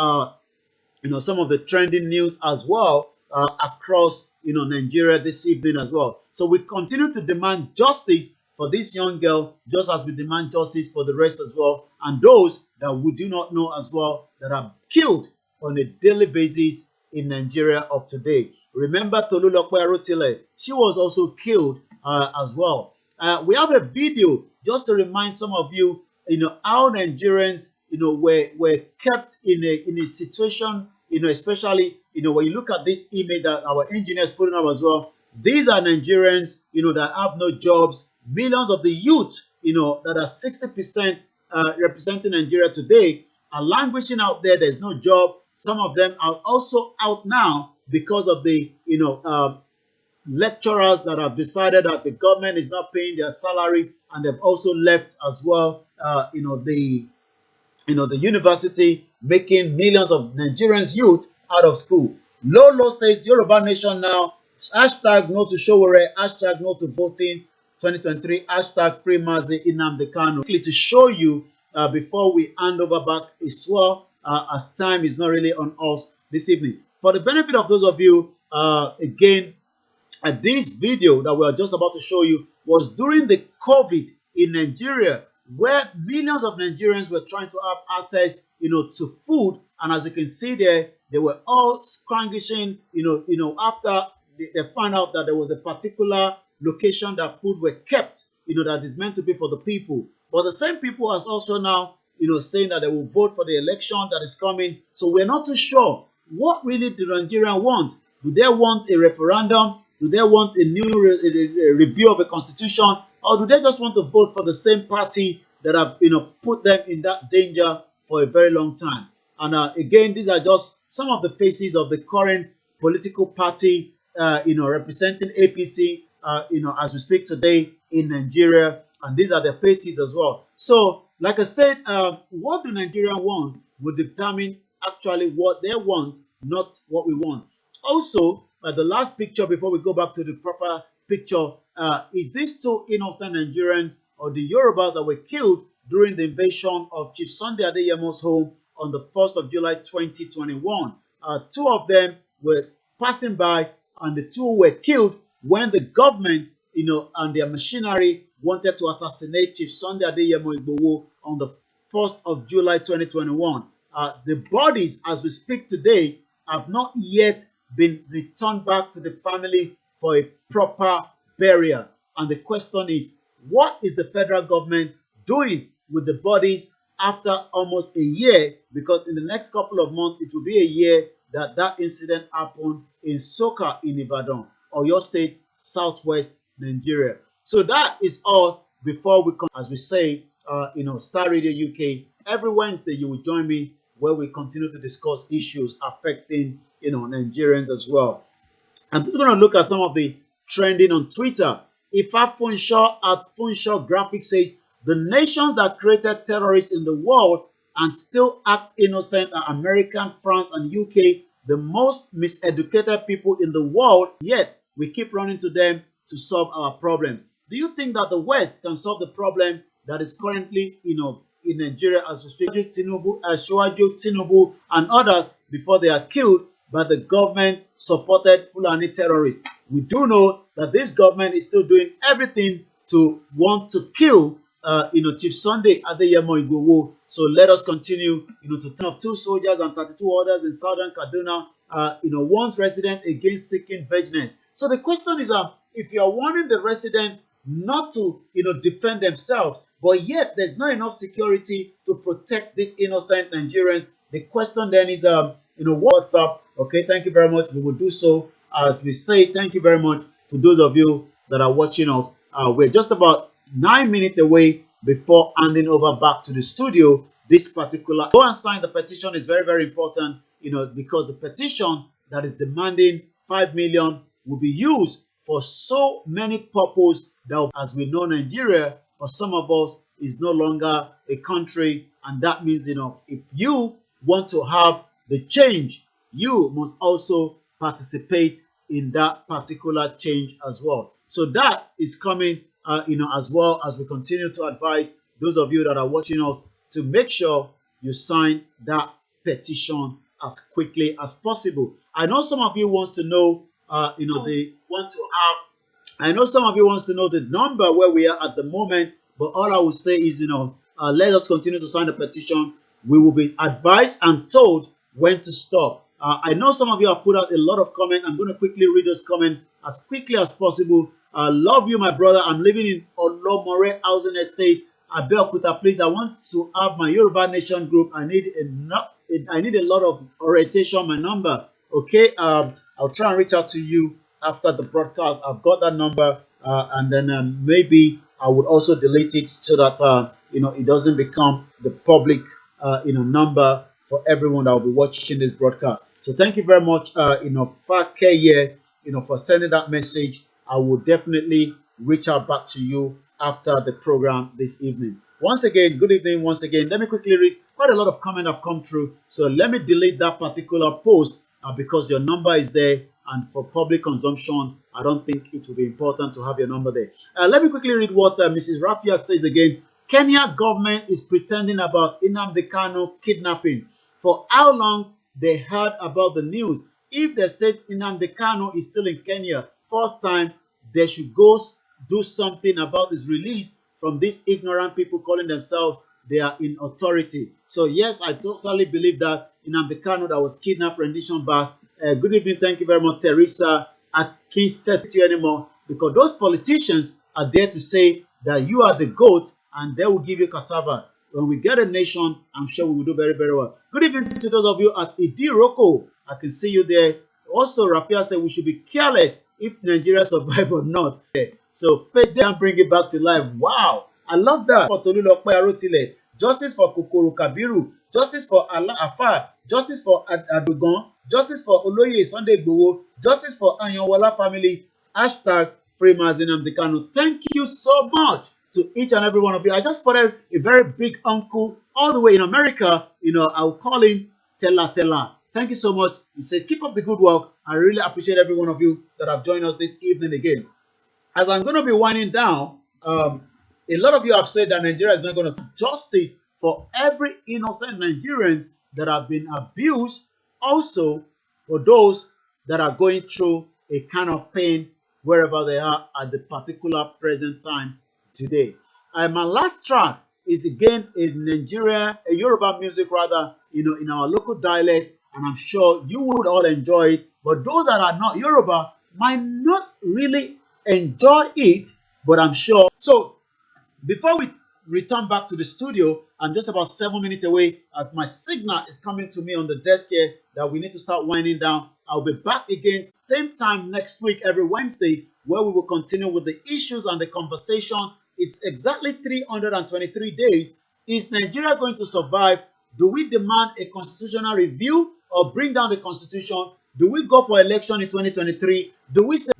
some of the trending news as well across Nigeria this evening as well. So we continue to demand justice for this young girl, just as we demand justice for the rest as well, and those that we do not know as well that are killed on a daily basis in Nigeria of today. Remember Tolulope Arotile, she was also killed as well. We have a video just to remind some of you, how Nigerians, were kept in a situation, especially, when you look at this image that our engineers putting up as well. These are Nigerians, that have no jobs. Millions of the youth, that are 60% representing Nigeria today are languishing out there. There's no job. Some of them are also out now because of the, lecturers that have decided that the government is not paying their salary, and they've also left as well. The university, making millions of Nigerians youth out of school. Lolo says Yoruba Nation now. Hashtag no to SOWORE. Hashtag no to voting 2023. Hashtag free MAZI NNAMDI KANU. To show you before we hand over back as well, as time is not really on us this evening. For the benefit of those of you again, this video that we are just about to show you was during the COVID in Nigeria, where millions of Nigerians were trying to have access, to food. And as you can see there, they were all scrounging, after they found out that there was a particular location that food were kept, that is meant to be for the people. But the same people are also now, saying that they will vote for the election that is coming. So we're not too sure what really the Nigerians want. Do they want a referendum? Do they want a new review of a constitution? Or do they just want to vote for the same party that have, put them in that danger for a very long time? And again, these are just some of the faces of the current political party, representing APC, as we speak today in Nigeria. And these are their faces as well. So, like I said, what do Nigerians want will determine actually what they want, not what we want. Also, the last picture before we go back to the proper picture is these two innocent Nigerians or the Yorubas that were killed during the invasion of Chief Sunday Adeyemo's home on the 1st of July 2021. Two of them were passing by and the two were killed when the government, and their machinery wanted to assassinate Chief Sunday Adeyemo on the 1st of July 2021. The bodies, as we speak today, have not yet been returned back to the family for a proper burial. And the question is, what is the federal government doing with the bodies after almost a year? Because in the next couple of months, it will be a year that incident happened in Soka in Ibadan, Oyo State, Southwest Nigeria. So that is all before we come, as we say, Star Radio UK. Every Wednesday, you will join me where we continue to discuss issues affecting, Nigerians as well. I'm just going to look at some of the trending on Twitter. Ifa Funshaw at Funshaw Graphics says, the nations that created terrorists in the world and still act innocent are American, France, and UK, the most miseducated people in the world, yet we keep running to them to solve our problems. Do you think that the West can solve the problem that is currently, in Nigeria as we speak? Ashwaju Tinubu and others before they are killed by the government-supported Fulani terrorists. We do know that this government is still doing everything to want to kill, Chief Sunday Adeyemo Igboho. So let us continue, to turn off 2 soldiers and 32 others in southern Kaduna, one's resident against seeking vengeance. So the question is, if you are warning the resident not to, defend themselves, but yet there's not enough security to protect these innocent Nigerians, the question then is, what's up? Okay, thank you very much. We will do so. As we say, thank you very much to those of you that are watching us. We're just about 9 minutes away before handing over back to the studio. This particular, go and sign the petition is very, very important, because the petition that is demanding 5 million will be used for so many purposes that, as we know, Nigeria, for some of us, is no longer a country. And that means, if you want to have the change, you must also participate in that particular change as well. So that is coming, as well, as we continue to advise those of you that are watching us to make sure you sign that petition as quickly as possible. I know some of you wants to know, they want to have, I know some of you wants to know the number where we are at the moment, but all I will say is, let us continue to sign the petition. We will be advised and told when to stop. I know some of you have put out a lot of comments. I'm going to quickly read those comments as quickly as possible. Love you, my brother. I'm living in Olomore Housing Estate, Abeokuta. Please, I want to have my Yoruba Nation group. I need a lot of orientation. My number, okay? I'll try and reach out to you after the broadcast. I've got that number, and then maybe I would also delete it so that it doesn't become the public number for everyone that will be watching this broadcast. So thank you very much, Fakeye, for sending that message. I will definitely reach out back to you after the program this evening. Once again, good evening. Once again, let me quickly read. Quite a lot of comments have come through, so let me delete that particular post because your number is there, and for public consumption, I don't think it will be important to have your number there. Let me quickly read what Mrs. Rafia says again. Kenya government is pretending about NNAMDI KANU kidnapping. For how long they heard about the news? if they said Nnamdi Kanu is still in Kenya, first time they should go do something about his release from these ignorant people calling themselves they are in authority. So yes, I totally believe that Nnamdi Kanu that was kidnapped rendition back. Good evening, thank you very much, Teresa. I can't say to you anymore because those politicians are there to say that you are the goat and they will give you cassava. When we get a nation, I'm sure we will do very, very well. Good evening to those of you at Idiroko. I can see you there. Also, Rafia said we should be careless if Nigeria survive or not. So, faith and bring it back to life. Wow. I love that. For Tolulope Arotile, justice for KOKORO KABIRU, justice for Allah Afar, justice for Adugon, justice for Oloye Sunday Igboho, justice for Anyanwala family, hashtag free Mazi Nnamdi Kanu. Thank you so much to each and every one of you. I just spotted a very big uncle all the way in America. You know, I'll call him Tella. Thank you so much. He says, keep up the good work. I really appreciate every one of you that have joined us this evening again. As I'm going to be winding down, a lot of you have said that Nigeria is not going to see justice for every innocent Nigerians that have been abused. Also, for those that are going through a kind of pain wherever they are at the particular present time today. My last track is again in Nigeria, a Yoruba music rather, you know, in our local dialect, and I'm sure you would all enjoy it. But those that are not Yoruba might not really enjoy it, but I'm sure. So before we return back to the studio, I'm just about 7 minutes away as my signal is coming to me on the desk here that we need to start winding down. I'll be back again same time next week, every Wednesday, where we will continue with the issues and the conversation. It's exactly 323 days. Is Nigeria going to survive? Do we demand a constitutional review or bring down the constitution? Do we go for election in 2023? Do we say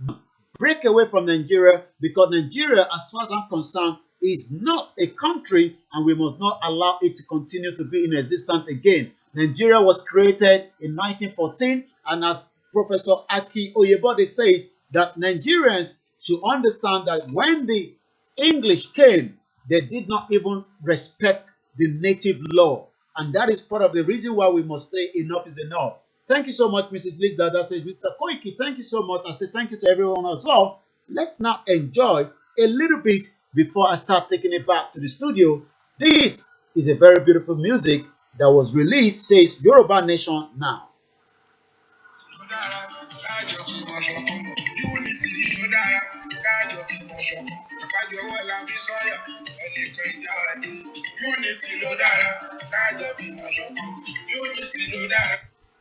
break away from Nigeria? Because Nigeria, as far as I'm concerned, is not a country and we must not allow it to continue to be in existence again. Nigeria was created in 1914, and as Professor Aki Oyebode says, that Nigerians should understand that when the English came, they did not even respect the native law. And that is part of the reason why we must say enough is enough. Thank you so much, Mrs. Liz Dada says, Mr. Koiki, thank you so much. I say thank you to everyone as well. Let's now enjoy a little bit before I start taking it back to the studio. This is a very beautiful music that was released, says Yoruba Nation Now.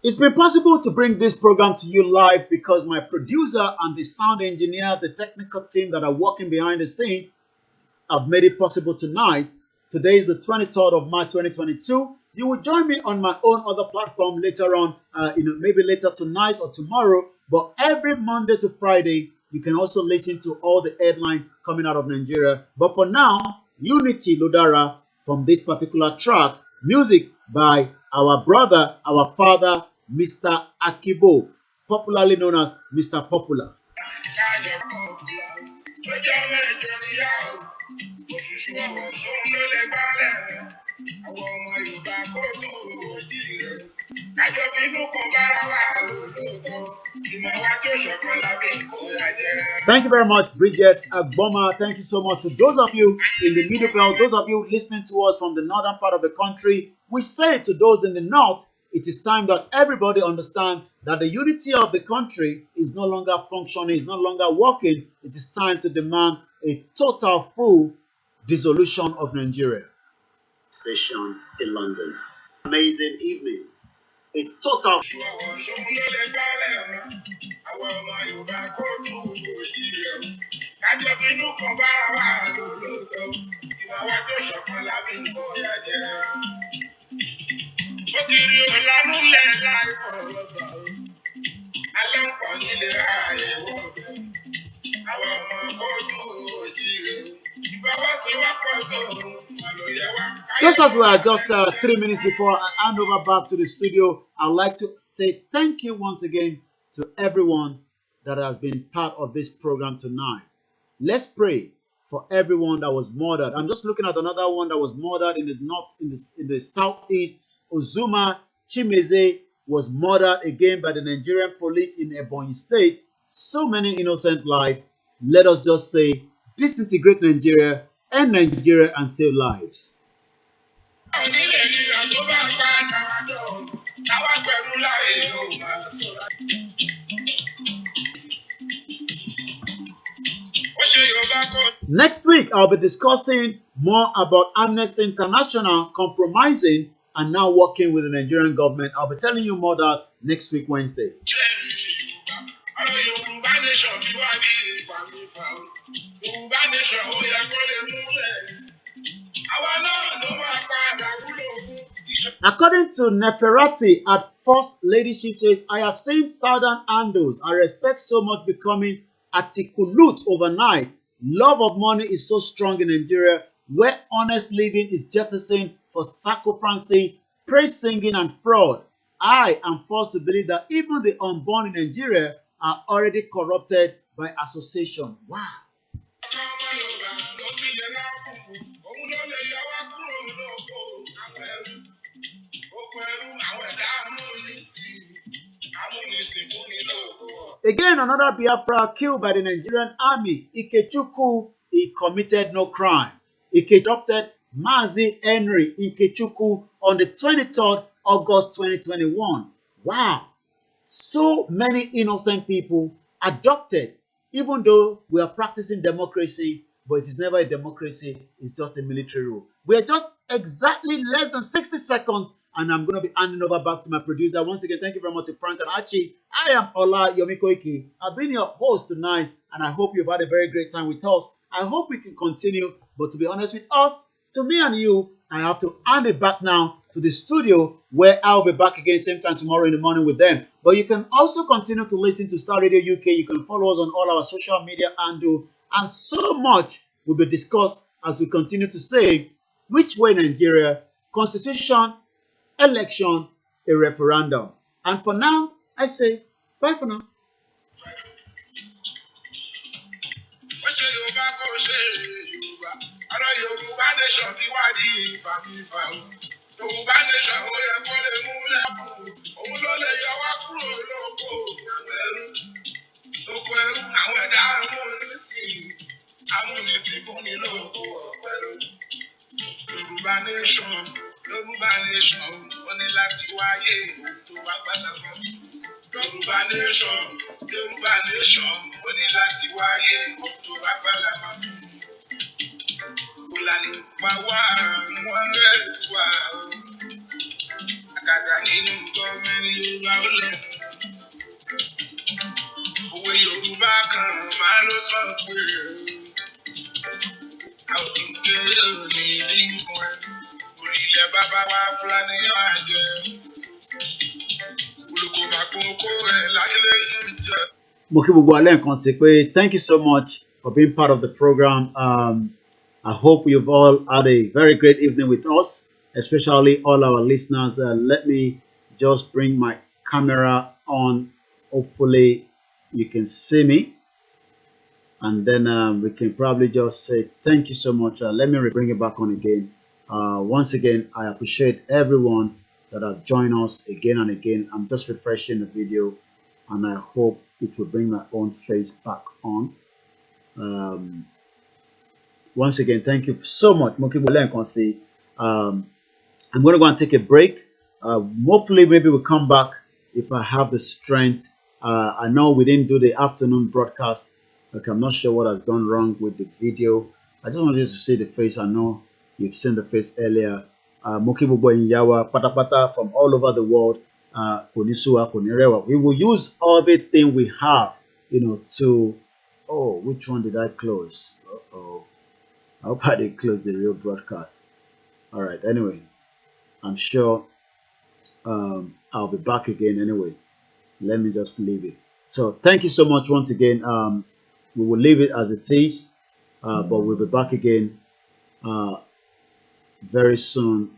It's been possible to bring this program to you live because my producer and the sound engineer, the technical team that are working behind the scene, have made it possible tonight. Today is the 23rd of March 2022. You will join me on my own other platform later on, maybe later tonight or tomorrow. But every Monday to Friday, you can also listen to all the headlines coming out of Nigeria. But for now, Unity Lodara from this particular track, music by our brother, our father, Mr. Akibo, popularly known as Mr. Popular. Thank you very much, Bridget Agboma. Thank you so much to those of you in the middle belt, those of you listening to us from the northern part of the country. We say to those in the north, it is time that everybody understand that the unity of the country is no longer functioning, is no longer working. It is time to demand a total full dissolution of Nigeria. Station in London. Amazing evening. A total. Just as we are just 3 minutes before I hand over back to the studio, I'd like to say thank you once again to everyone that has been part of this program tonight. Let's pray for everyone that was murdered. I'm just looking at another one that was murdered in the north, in the southeast. Uzuma Chimeze was murdered again by the Nigerian police in Ebonyi State. So many innocent lives. Let us just say, disintegrate Nigeria, end Nigeria, and save lives. Next week, I'll be discussing more about Amnesty International compromising and now working with the Nigerian government. I'll be telling you more that next week, Wednesday. According to Neferati at First Ladyship says, I have seen Southern Andos. I respect so much becoming articulate overnight. Love of money is so strong in Nigeria, where honest living is jettisoned for sacrificing, praise singing, and fraud. I am forced to believe that even the unborn in Nigeria are already corrupted by association. Wow. Again, another Biafra killed by the Nigerian army. Ikechukwu, he committed no crime. Ike adopted MAZI Henry Ikechukwu on the 23rd August 2021. Wow. So many innocent people adopted, even though we are practicing democracy, but it is never a democracy, it's just a military rule. We are just exactly less than 60 seconds, and I'm going to be handing over back to my producer. Once again, thank you very much to Frank and Archie. I am Olayomi Koiki. I've been your host tonight, and I hope you've had a very great time with us. I hope we can continue, but to be honest with us, to me and you, I have to hand it back now to the studio, where I'll be back again same time tomorrow in the morning with them. But you can also continue to listen to Star Radio UK. You can follow us on all our social media handle, and so much will be discussed as we continue to say, which way Nigeria, constitution, election, a referendum. And for now, I say bye for now. Yorùbá nation, Yorùbá nation, wọ́n ní láti wáyé tó wá padà mọ́. Yorùbá nation, Yorùbá nation, wọ́n ní láti wáyé tó wá padà mọ́. Fúlàní pa wá, wọ́n rẹ̀ wá. Àgàgà nínú gọ́ọ̀mẹ́ntì Yorùbá ó lẹ̀. Òwe Yorùbá kan máa ló sọ pé àwọn kì í kéré òní ìdínkù ẹ̀. Orílẹ̀ bàbá wa Fúlàní yóò jẹ. Olùkọ́ máa kókó ẹ̀ láyé lẹ́yìn jẹ. Mo kí gbogbo alẹ́ nǹkan sí pé thank you so much for being part of the program. I hope you've all had a very great evening with us, especially all our listeners. Let me just bring my camera on. Hopefully you can see me. And then we can probably just say thank you so much. Let me bring it back on again. Once again, I appreciate everyone that have joined us again and again. I'm just refreshing the video, and I hope it will bring my own face back on. Once again, thank you so much. I'm going to go and take a break. Hopefully, maybe we'll come back if I have the strength. I know we didn't do the afternoon broadcast. Okay, I'm not sure what has gone wrong with the video. I just wanted you to see the face. I know you've seen the face earlier. Mokibubo Inyawa, Patapata from all over the world. Konisua, Konirewa. We will use everything we have, to. Oh, which one did I close? Uh-oh. I hope I didn't close the real broadcast. All right. Anyway, I'm sure I'll be back again anyway. Let me just leave it. So thank you so much once again. We will leave it as it is, but we'll be back again very soon.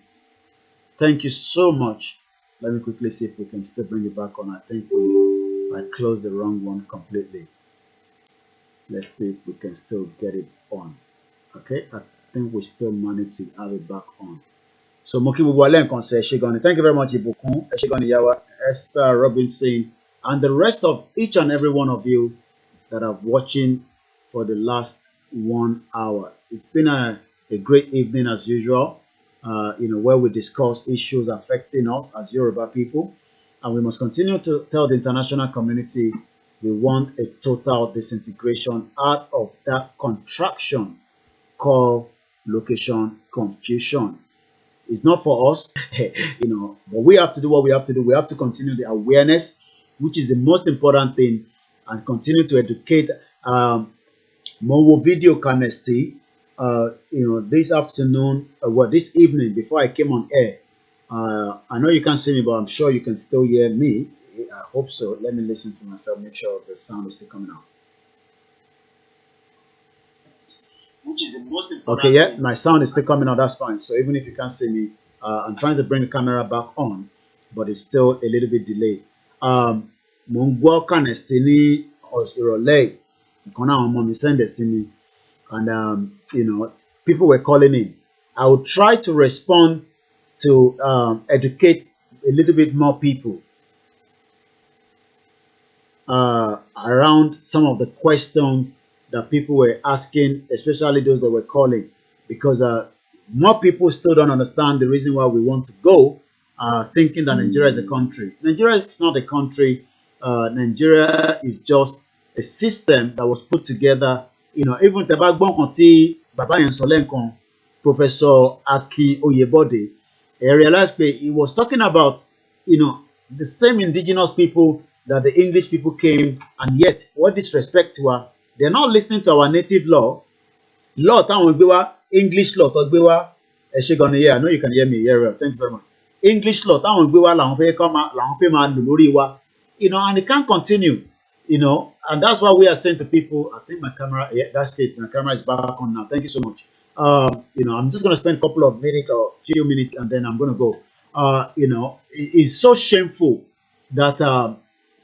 Thank you so much. Let me quickly see if we can still bring it back on. I think I closed the wrong one completely. Let's see if we can still get it on. Okay, I think we still managed to have it back on. So Moki Buwalen can say Shigoni. Thank you very much, Ibukun, Shigoni Yawa, Esther Robinson, and the rest of each and every one of you that are watching for the last 1 hour. It's been a great evening as usual, where we discuss issues affecting us as Yoruba people. And we must continue to tell the international community we want a total disintegration out of that contraction called location confusion. It's not for us, but we have to do what we have to do. We have to continue the awareness, which is the most important thing, and continue to educate. More video canesti, this afternoon, this evening before I came on air. I know you can't see me, but I'm sure you can still hear me. I hope so. Let me listen to myself, make sure the sound is still coming out. Which is the most important. Okay, yeah, my sound is still coming out. That's fine. So even if you can't see me, I'm trying to bring the camera back on, but it's still a little bit delayed. Mongwa canestini osirole. And people were calling in. I will try to respond to educate a little bit more people around some of the questions that people were asking, especially those that were calling, because more people still don't understand the reason why we want to go, thinking that Nigeria is a country. Nigeria is not a country. Nigeria is just a system that was put together. Even Professor Aki Oyebode, I realized he was talking about, the same indigenous people that the English people came, and yet, what disrespect to her, they're not listening to our native law. English law, I know you can hear me here. Well. Thank you very much. English law, and it can't continue, and that's why we are saying to people, I think my camera, yeah, that's it. My camera is back on now. Thank you so much. I'm just going to spend a couple of minutes or few minutes, and then I'm going to go. It's so shameful that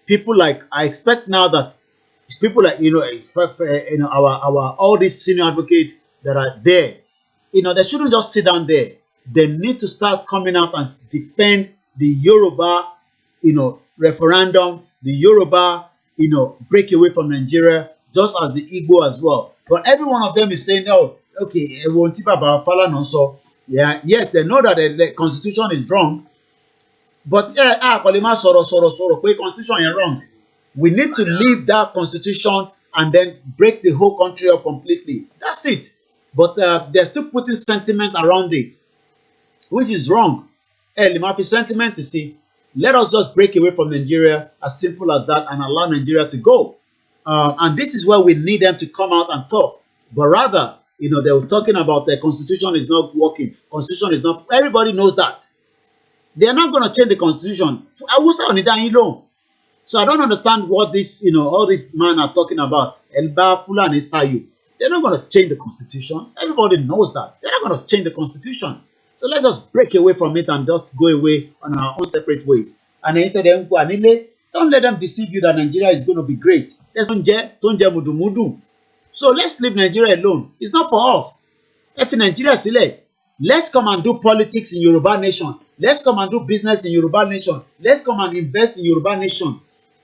people like, I expect now that people like, our all these senior advocates that are there, they shouldn't just sit down there. They need to start coming out and defend the Yoruba, referendum, the Yoruba, break away from Nigeria, just as the Igbo as well. But every one of them is saying, oh, okay, yeah, yes, they know that the constitution is wrong, but constitution is wrong. We need to leave that constitution and then break the whole country up completely. That's it. But they're still putting sentiment around it, which is wrong. Sentiment to see. Let us just break away from Nigeria, as simple as that, and allow Nigeria to go. And this is where we need them to come out and talk. But rather, they were talking about the constitution is not working. Constitution is not. Everybody knows that. They are not going to change the constitution. So I don't understand what this, all these men are talking about. Elba, Fulani, Tayu. They're not going to change the constitution. Everybody knows that. They're not going to change the constitution. So let's just break away from it and just go away on our own separate ways. And don't let them deceive you that Nigeria is going to be great. So let's leave Nigeria alone. It's not for us. If Nigeria is select, let's come and do politics in Yoruba nation. Let's come and do business in Yoruba nation. Let's come and invest in Yoruba nation.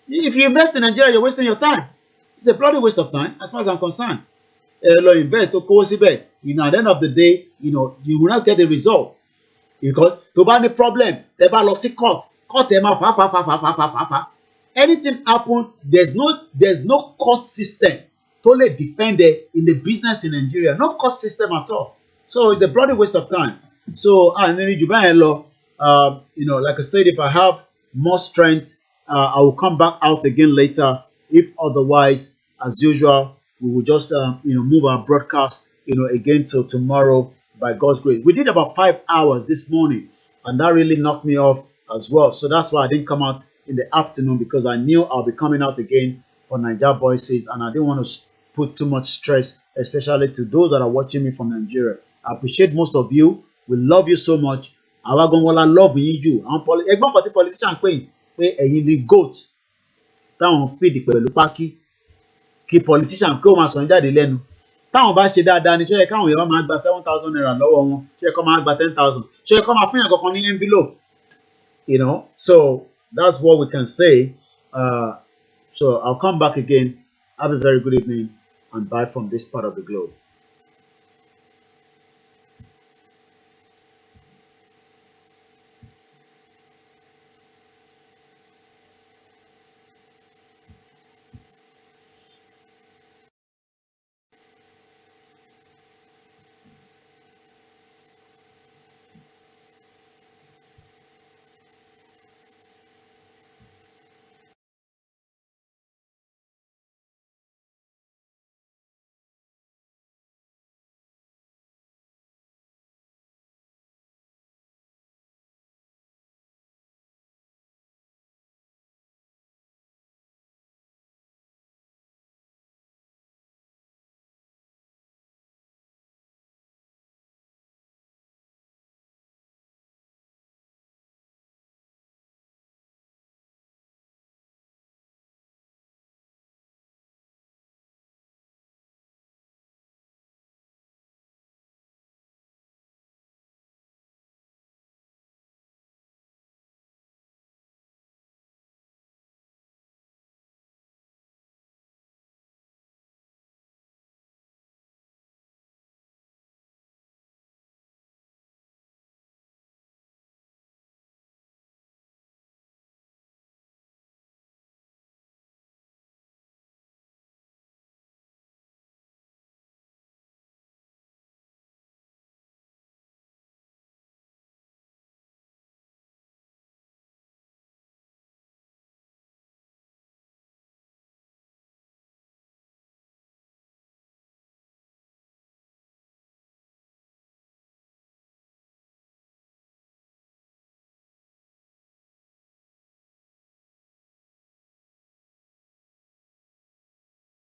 If you invest in Nigeria, you're wasting your time. It's a bloody waste of time, as far as I'm concerned. Invest, at the end of the day, you will not get the result. Because to ban the problem, they will see court. Anything happen, there's no court system to defend it in the business in Nigeria. No court system at all. So it's a bloody waste of time. So like I said, if I have more strength, I will come back out again later. If otherwise, as usual, we will just move our broadcast again till tomorrow by God's grace. We did about 5 hours this morning, and that really knocked me off as well. So that's why I didn't come out in the afternoon, because I knew I'll be coming out again for Naija Voices, and I didn't want to put too much stress, especially to those that are watching me from Nigeria. I appreciate most of you. We love you so much. Àwa gan wọ́n love you. Ẹgbọ́n kan tí politician pé ẹ̀yin ni goat táwọn feed pẹ̀lú pákí kí politician kí ó máa sọ̀rọ̀ jáde lẹ́nu. táwọn bá ṣe dáadáa ni ṣé yẹ káwọn èèyàn máa gba 7,000 naira lọ́wọ́ wọn, ṣé yẹ kó máa gba 10,000, ṣé yẹ kó máa fún yàn kankan ní envelope, you know. So that's what we can say. So I'll come back again. Have a very good evening and bye from this part of the globe.